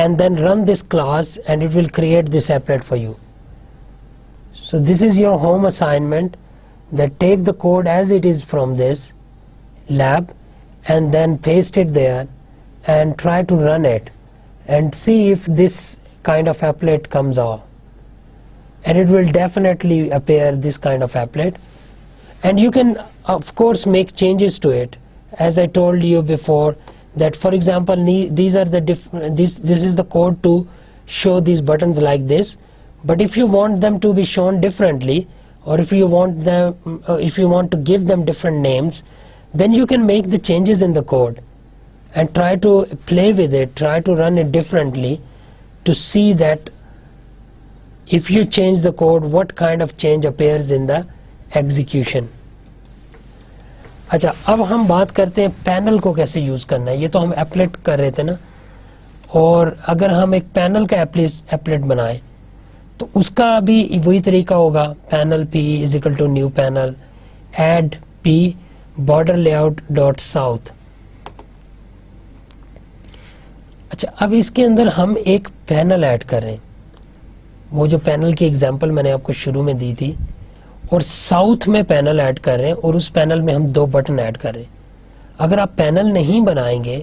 [SPEAKER 1] and then run this class and it will create this applet for you. So this is your home assignment, that take the code as it is from this lab and then paste it there and try to run it and see if this kind of applet comes off. And it will definitely appear this kind of applet. And you can of course make changes to it, as I told you before, that for example these are the this is the code to show these buttons like this, but if you want them to be shown differently, or if you want to give them different names, then you can make the changes in the code and try to play with it, try to run it differently to see that if you change the code what kind of change appears in the execution. اچھا اب ہم بات کرتے ہیں panel کو کیسے use کرنا ہے. یہ تو ہم ایپلیٹ کر رہے تھے نا, اور اگر ہم ایک پینل کا ایپلیٹ بنائیں تو اس کا بھی وہی طریقہ ہوگا. Panel P is equal to new panel, add P border layout dot south. اچھا اب اس کے اندر ہم ایک پینل ایڈ کر رہے ہیں, وہ جو پینل کی ایگزامپل میں نے آپ کو شروع میں دی تھی, اور ساؤتھ میں پینل ایڈ کر رہے ہیں, اور اس پینل میں ہم 2 بٹن ایڈ کر رہے ہیں. اگر آپ پینل نہیں بنائیں گے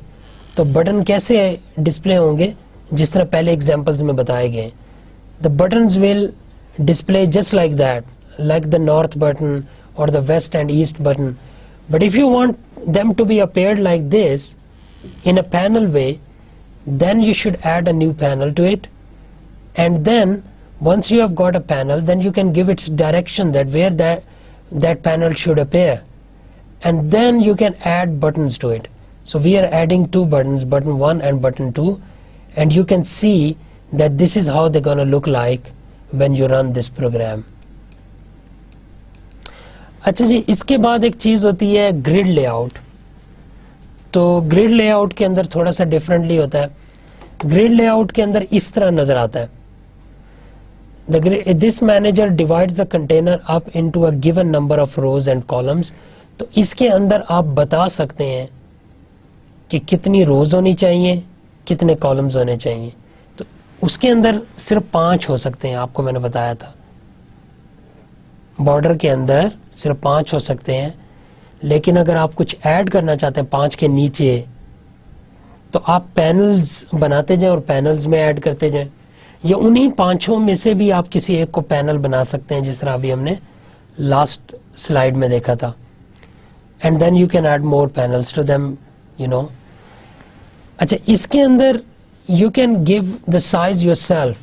[SPEAKER 1] تو بٹن کیسے ڈسپلے ہوں گے, جس طرح پہلے ایگزامپلز میں بتائے گئے. The buttons will display just like that, like the north button اور the west and east button. But if you want them to be appeared like this in a panel way, then you should add a new panel to it, and then once you have got a panel, then you can give its direction that where that panel should appear, and then you can add buttons to it. So we are adding 2 buttons, button 1 and button 2, and you can see that this is how they're going to look like when you run this program. اچھا جی, اس کے بعد ایک چیز ہوتی ہے grade lay out. تو grade lay out کے اندر تھوڑا سا ڈفرینٹلی ہوتا ہے. گریڈ لے آؤٹ کے اندر اس طرح نظر آتا ہے. This manager divides the container up into a given number of rows and columns. تو اس کے اندر آپ بتا سکتے ہیں کہ کتنی روز ہونی چاہیے, کتنے کالمز ہونے چاہیے. تو اس کے اندر صرف 5 ہو سکتے ہیں, آپ کو میں نے بتایا تھا. بارڈر کے اندر صرف 5 ہو سکتے ہیں, لیکن اگر آپ کچھ ایڈ کرنا چاہتے ہیں 5 کے نیچے, تو آپ پینلز بناتے جائیں اور پینلز میں ایڈ کرتے جائیں, یا انہی 5 میں سے بھی آپ کسی ایک کو پینل بنا سکتے ہیں, جس طرح ابھی ہم نے لاسٹ سلائیڈ میں دیکھا تھا. And then you can add more panels to them, you know. اچھا اس کے اندر you can give the size yourself.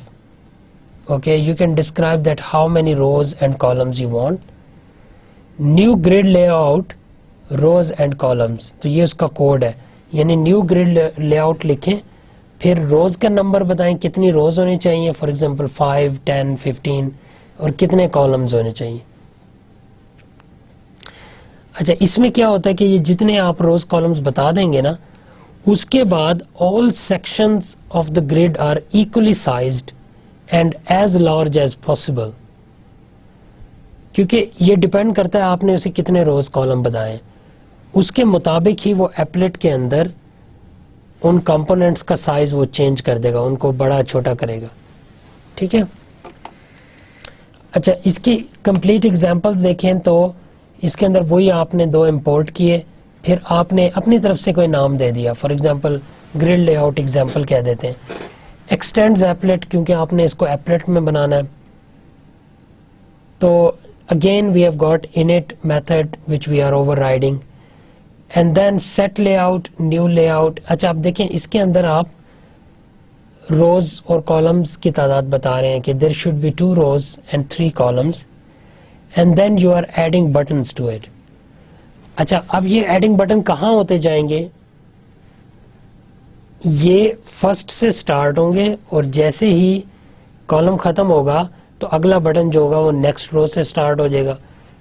[SPEAKER 1] Okay, you can describe that how many rows and columns you want. New grid layout rows and columns, تو یہ اس کا code ہے. یعنی نیو گریڈ لے آؤٹ لکھیں, پھر روز کا number بتائیں کتنی روز ہونی چاہیے, فار ایگزامپل 5 10 15, اور کتنے کالمز ہونے چاہیے. اچھا اس میں کیا ہوتا ہے کہ یہ جتنے آپ روز کالمز بتا دیں گے نا, اس کے بعد all sections of the grid are equally sized and as large as possible. کیونکہ یہ ڈپینڈ کرتا ہے آپ نے اسے کتنے روز کالم بتائیں, اس کے مطابق ہی وہ ایپلیٹ کے اندر ان کمپوننٹس کا سائز وہ چینج کر دے گا, ان کو بڑا چھوٹا کرے گا. ٹھیک ہے. اچھا اس کی کمپلیٹ ایگزامپلس دیکھیں تو اس کے اندر وہی آپ نے 2 امپورٹ کیے, پھر آپ نے اپنی طرف سے کوئی نام دے دیا. For example grid layout example کہہ دیتے ہیں. ایکسٹینڈز ایپلیٹ, کیونکہ آپ نے اس کو ایپلیٹ میں بنانا ہے. تو again we have got init method which we are overriding, and then set layout, new layout. اچھا آپ دیکھیں اس کے اندر آپ روز اور کالمز کی تعداد بتا رہے ہیں کہ there should be 2 rows and 3 columns, and then you are adding buttons to it. اچھا اب یہ ایڈنگ بٹن کہاں ہوتے جائیں گے؟ یہ فرسٹ سے سٹارٹ ہوں گے اور جیسے ہی کالم ختم ہوگا تو اگلا بٹن جو ہوگا وہ نیکسٹ رو سے سٹارٹ ہو جائے گا,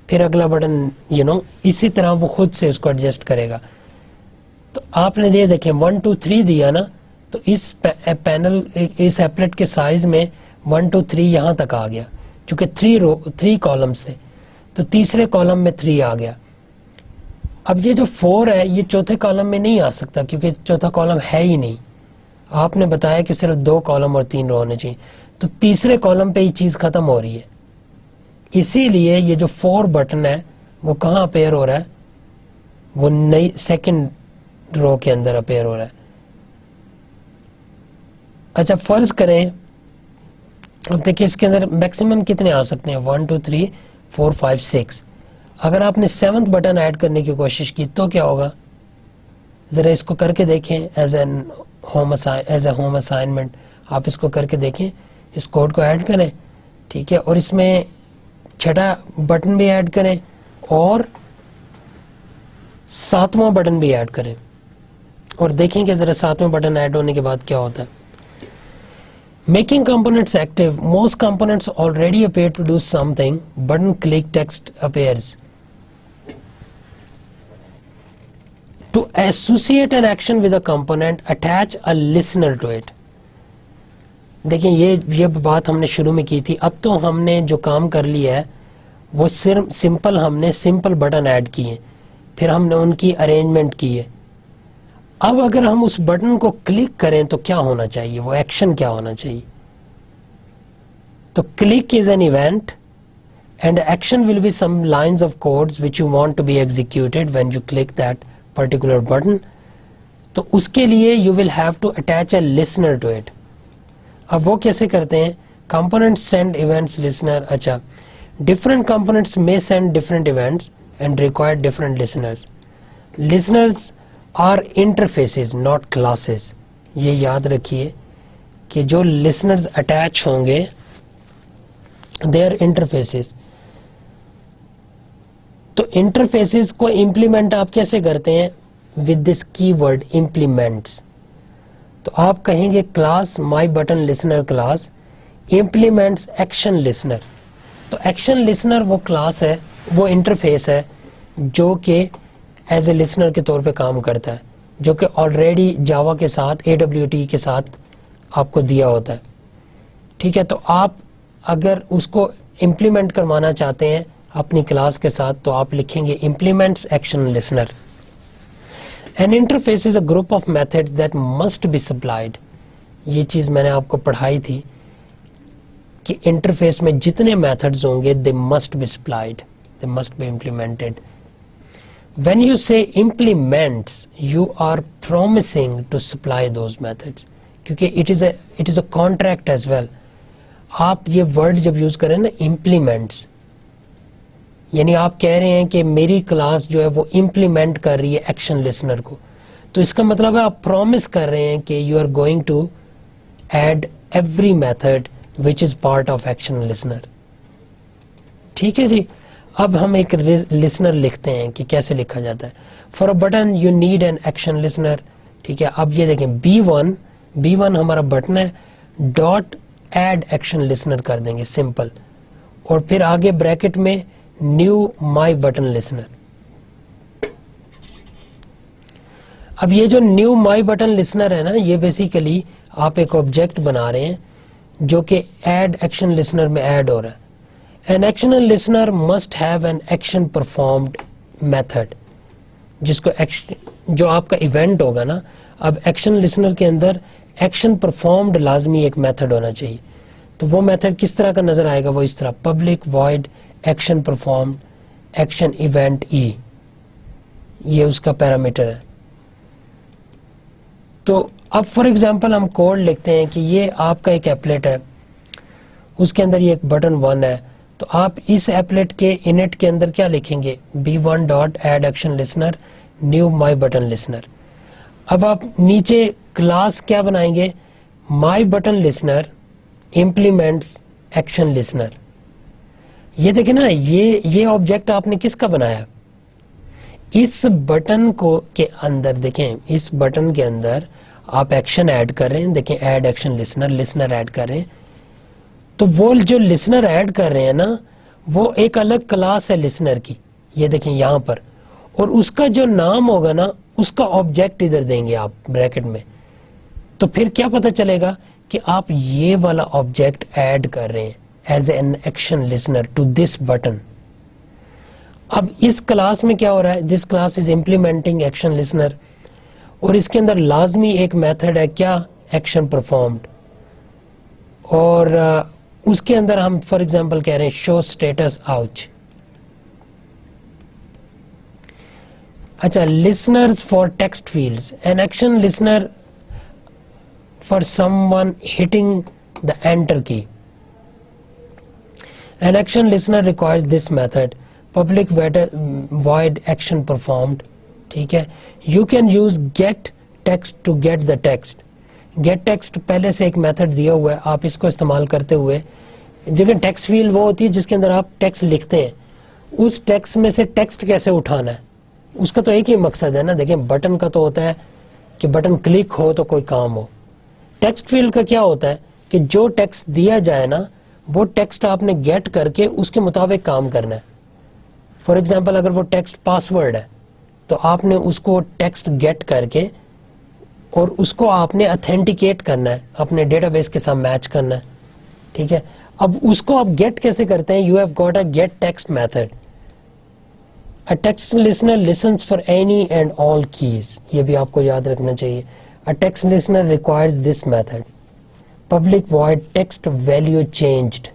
[SPEAKER 1] پھر اگلا بٹن اسی طرح وہ خود سے اس کو ایڈجسٹ کرے گا. تو آپ نے یہ دیکھیں 1 2 3 دیا نا, تو اس پینل اس ایپلیٹ کے سائز میں 1 2 3 یہاں تک آ گیا, چونکہ 3 کالمس تھے تو تیسرے کالم میں 3 آ گیا. اب یہ جو 4 ہے یہ چوتھے کالم میں نہیں آ سکتا کیونکہ چوتھا کالم ہے ہی نہیں. آپ نے بتایا کہ صرف 2 کالم اور 3 رو ہونے چاہیے, تو تیسرے کالم پہ یہ چیز ختم ہو رہی ہے. اسی لیے یہ جو 4 بٹن ہے وہ کہاں اپیئر ہو رہا ہے؟ وہ نئی سیکنڈ رو کے اندر اپیئر ہو رہا ہے. اچھا فرض کریں, اب دیکھیں اس کے اندر میکسیمم کتنے آ سکتے ہیں؟ 1 2 3 4 5 6. اگر آپ نے 7th بٹن ایڈ کرنے کی کوشش کی تو کیا ہوگا؟ ذرا اس کو کر کے دیکھیں ایز اے ہوم اسائنمنٹ. آپ اس کو کر کے دیکھیں, اس کوڈ کو ایڈ کریں, ٹھیک ہے, اور اس میں 6واں بٹن بھی ایڈ کریں اور 7واں بٹن بھی ایڈ کریں, اور دیکھیں کہ ذرا 7واں بٹن ایڈ ہونے کے بعد کیا ہوتا ہے. Making components active, most components already appear to do something. Button click text appears. To associate an action with a component, attach a listener to it. دیکھیں یہ بات ہم نے شروع میں کی تھی. اب تو ہم نے جو کام کر لیا ہے وہ صرف ہم نے سمپل بٹن ایڈ کیے, پھر ہم نے ان کی ارینجمنٹ کی ہے. اب اگر ہم اس بٹن کو کلک کریں تو کیا ہونا چاہیے, وہ ایکشن کیا ہونا چاہیے؟ تو click is an event and action will be some lines of codes which you want to be executed when you click that particular button. تو اس کے لیے you will have to attach a listener to it. اب وہ کیسے کرتے ہیں؟ Component send events listener. اچھا, ڈفرنٹ کمپوننٹس میں send different events and require different listeners. Listeners are interfaces not classes. یہ یاد رکھیے کہ جو لسنرز اٹیچ ہوں گے دے آر انٹرفیسز. تو انٹرفیسز کو امپلیمنٹ آپ کیسے کرتے ہیں؟ ود دس کی ورڈ امپلیمنٹس. تو آپ کہیں گے class my button listener class implements action listener. تو ایکشن لسنر وہ کلاس ہے, وہ انٹرفیس ہے جو کہ ایز اے لسنر کے طور پہ کام کرتا ہے, جو کہ آلریڈی جاوا کے ساتھ AWT کے ساتھ آپ کو دیا ہوتا ہے. ٹھیک ہے, تو آپ اگر اس کو امپلیمنٹ کروانا چاہتے ہیں اپنی کلاس کے ساتھ تو آپ لکھیں گے implements action listener. An interface is a group of methods that must be supplied. یہ چیز میں نے آپ کو پڑھائی تھی کہ انٹرفیس میں جتنے میتھڈز ہوں گے they must be supplied, they must be implemented. When you say implements, you are promising to supply those methods. کیونکہ it is a contract as well. آپ یہ ورڈ جب یوز کریں نا implements, یعنی آپ کہہ رہے ہیں کہ میری کلاس جو ہے وہ امپلیمنٹ کر رہی ہے ایکشن لسنر کو, تو اس کا مطلب ہے آپ پرومس کر رہے ہیں کہ you are going to add every method which is part of action listener. ٹھیک ہے جی. اب ہم ایک لسنر لکھتے ہیں کہ کیسے لکھا جاتا ہے. For a button you need an action listener. ٹھیک ہے, اب یہ دیکھیں B1 ہمارا بٹن ہے, ڈاٹ ایڈ ایکشن لسنر کر دیں گے سمپل, اور پھر آگے بریکٹ میں نیو مائی بٹن لسنر. اب یہ جو نیو مائی بٹن لسنر ہے نا, یہ بیسیکلی آپ ایک آبجیکٹ بنا رہے ہیں جو کہ ایڈ ایکشن لسنر میں ایڈ ہو رہا ہے. An action listener must have an action performed method, جس کو جو آپ کا ایونٹ ہوگا نا. اب ایکشن لسنر کے اندر ایکشن پرفارمڈ لازمی ایک میتھڈ ہونا چاہیے. تو وہ میتھڈ کس طرح کا نظر آئے گا؟ وہ اس طرح public void action performed action event e, یہ اس کا پیرامیٹر ہے. تو اب فار ایگزامپل ہم کوڈ لکھتے ہیں کہ یہ آپ کا ایک ایپلیٹ ہے, اس کے اندر یہ ایک بٹن 1 ہے. تو آپ اس ایپلیٹ کے انٹ کے اندر کیا لکھیں گے؟ B1 dot add action listener new my button listener. اب آپ نیچے کلاس کیا بنائیں گے؟ My button listener implements action listener. یہ دیکھیں نا, یہ آبجیکٹ آپ نے کس کا بنایا؟ اس بٹن کو کے اندر دیکھیں, اس بٹن کے اندر آپ ایکشن ایڈ کر رہے ہیں, دیکھیں ایڈ ایکشن لسنر ایڈ کر رہے ہیں. تو وہ جو لسنر ایڈ کر رہے ہیں نا, وہ ایک الگ کلاس ہے لسنر کی, یہ دیکھیں یہاں پر, اور اس کا جو نام ہوگا نا اس کا آبجیکٹ ادھر دیں گے آپ بریکٹ میں. تو پھر کیا پتہ چلے گا کہ آپ یہ والا آبجیکٹ ایڈ کر رہے ہیں as an action listener to this button. اب اس کلاس میں کیا ہو رہا ہے؟ This class is implementing action listener, اور اس کے اندر لازمی ایک میتھڈ ہے کیا؟ Action performed. اور اس کے اندر ہم فار ایگزامپل کہہ رہے ہیں شو اسٹیٹس آؤچ. اچھا, listeners for text fields, an action listener for someone hitting the enter key. An action listener requires this method, public void action performed. ٹھیک ہے, you can use get text to get the text. get text پہلے سے ایک method دیا ہوا ہے, آپ اس کو استعمال کرتے ہوئے, لیکن ٹیکسٹ فیلڈ وہ ہوتی ہے جس کے اندر آپ ٹیکسٹ لکھتے ہیں, اس ٹیکسٹ میں سے ٹیکسٹ کیسے اٹھانا ہے, اس کا تو ایک ہی مقصد ہے نا. دیکھیں بٹن کا تو ہوتا ہے کہ بٹن کلک ہو تو کوئی کام ہو. ٹیکسٹ فیلڈ کا کیا ہوتا ہے کہ جو ٹیکسٹ دیا جائے نا وہ ٹیکسٹ آپ نے گیٹ کر کے اس کے مطابق کام کرنا ہے. فار ایگزامپل اگر وہ ٹیکسٹ پاسورڈ ہے تو آپ نے اس کو ٹیکسٹ گیٹ کر کے اور اس کو آپ نے اتھینٹیکیٹ کرنا ہے, اپنے ڈیٹا بیس کے ساتھ میچ کرنا ہے. ٹھیک ہے, اب اس کو آپ گیٹ کیسے کرتے ہیں؟ You have got a get text method. A text listener listens for any and all keys, یہ بھی آپ کو یاد رکھنا چاہیے. A text listener requires this method, public void text value changed.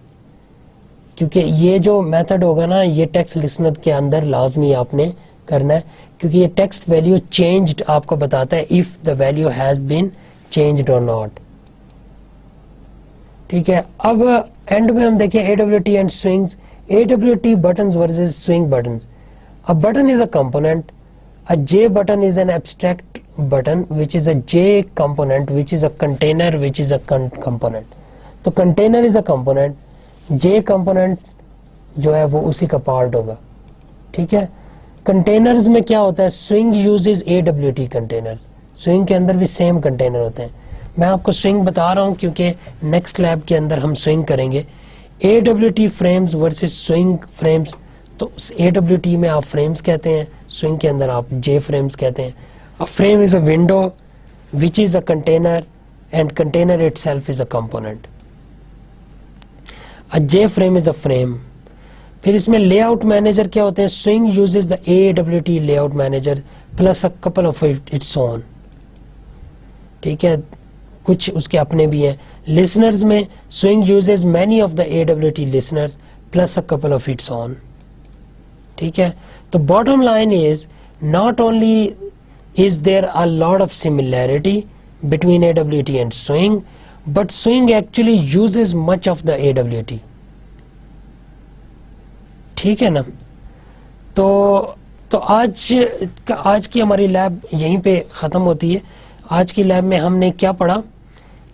[SPEAKER 1] کیونکہ یہ جو میتھڈ ہوگا نا یہ ٹیکسٹ لسنر کے اندر لازمی آپ نے کرنا ہے, کیونکہ یہ ٹیکسٹ ویلیو چینجڈ آپ کو بتاتا ہے if the value has been changed or not. ٹھیک ہے, اب اینڈ میں ہم دیکھیں AWT and swings. AWT buttons versus swing buttons. A button is a component. A J button is an abstract button which is a J component which is a container which is a component. تو container is a component, J component جو ہے وہ اسی کا part ہوگا. ٹھیک ہے, containers میں کیا ہوتا ہے؟ Swing uses AWT containers. Swing کے اندر بھی سیم کنٹینر ہوتے ہیں. میں آپ کو سوئنگ بتا رہا ہوں کیونکہ نیکسٹ لیب کے اندر ہم سوئنگ کریں گے. AWT frames versus swing frames. تو AWT میں آپ فریمز کہتے ہیں, سوئنگ کے اندر آپ J فریمز کہتے ہیں. A frame is a window which is a container and container itself is a component. A J frame is a frame. پھر اس میں لے آؤٹ مینیجر کیا ہوتے ہیں؟ Swing uses the AWT lay out manager plus a couple of its own. ٹھیک ہے, کچھ اس کے اپنے بھی ہیں. لسنرز میں swing uses many of the AWT listeners plus a couple of its own. ٹھیک ہے, تو bottom line is not only is there a lot of similarity between AWT and swing, but swing actually uses much of the AWT. ٹھیک ہے نا. تو آج کی ہماری لیب یہیں پہ ختم ہوتی ہے. آج کی لیب میں ہم نے کیا پڑھا؟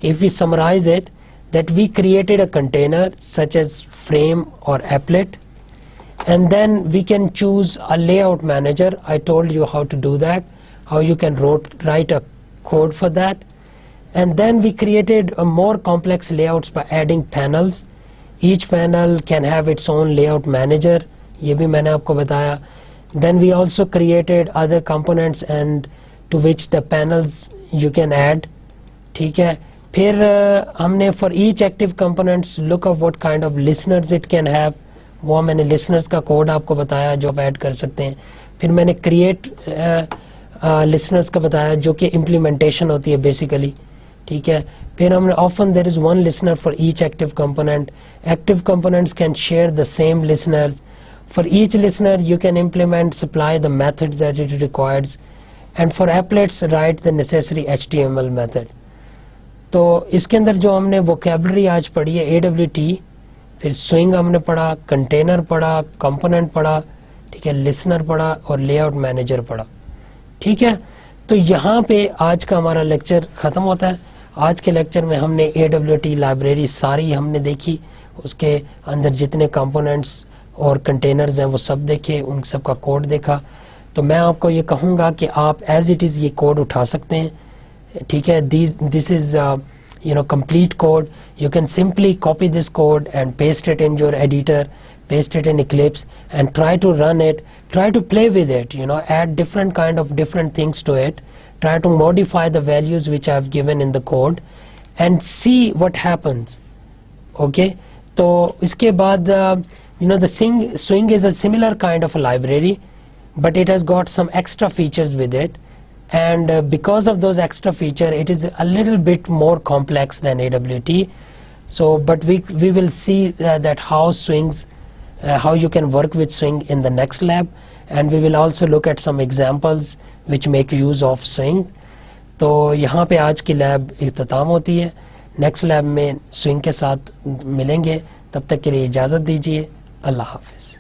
[SPEAKER 1] if we summarize it, that we created a container such as frame or applet, and then we can choose a layout manager. I told you how to do that, how you can write a code for that. And then we created a more complex layouts by adding panels. Each panel can have its own layout manager. یہ بھی میں نے آپ کو بتایا. Then we also created other components and to which the panels you can add. ٹھیک ہے, پھر ہم نے for each active components look up what kind of listeners it can have. وہ میں نے listeners کا کوڈ آپ کو بتایا جو آپ ایڈ کر سکتے ہیں. پھر میں نے create لسنرز کا بتایا جو کہ امپلیمنٹیشن ہوتی ہے بیسیکلی. ٹھیک ہے, پھر ہم نے often there is one listener for each active component. Active components can share the same listeners. For each listener you can implement, supply the methods that it requires, and for applets write the necessary HTML method. تو اس کے اندر جو ہم نے vocabulary آج پڑھی ہے AWT, پھر swing ہم نے پڑھا, container پڑھا, component پڑھا, ٹھیک ہے, listener پڑھا اور layout manager پڑھا. ٹھیک ہے, تو یہاں پہ آج کا ہمارا لیکچر ختم ہوتا ہے. آج کے لیکچر میں ہم نے AWT لائبریری ساری ہم نے دیکھی, اس کے اندر جتنے کمپوننٹس اور کنٹینرز ہیں وہ سب دیکھے, ان سب کا کوڈ دیکھا. تو میں آپ کو یہ کہوں گا کہ آپ ایز اٹ از یہ کوڈ اٹھا سکتے ہیں, ٹھیک ہے. دس از complete code. You can simply copy this code and paste it in your editor, paste it in Eclipse and try to run it, try to play with it, add different things to it, try to modify the values which I have given in the code and see what happens. Okay, so iske baad the Swing is a similar kind of a library, but it has got some extra features with it. And because of those extra feature, it is a little bit more complex than AWT. So, but we will see that how Swings, how you can work with Swing in the next lab, and we will also look at some examples which make use of Swing. تو یہاں پہ آج کی lab اختتام ہوتی ہے. Next lab میں swing کے ساتھ ملیں گے. تب تک کے لیے اجازت دیجیے. اللہ حافظ.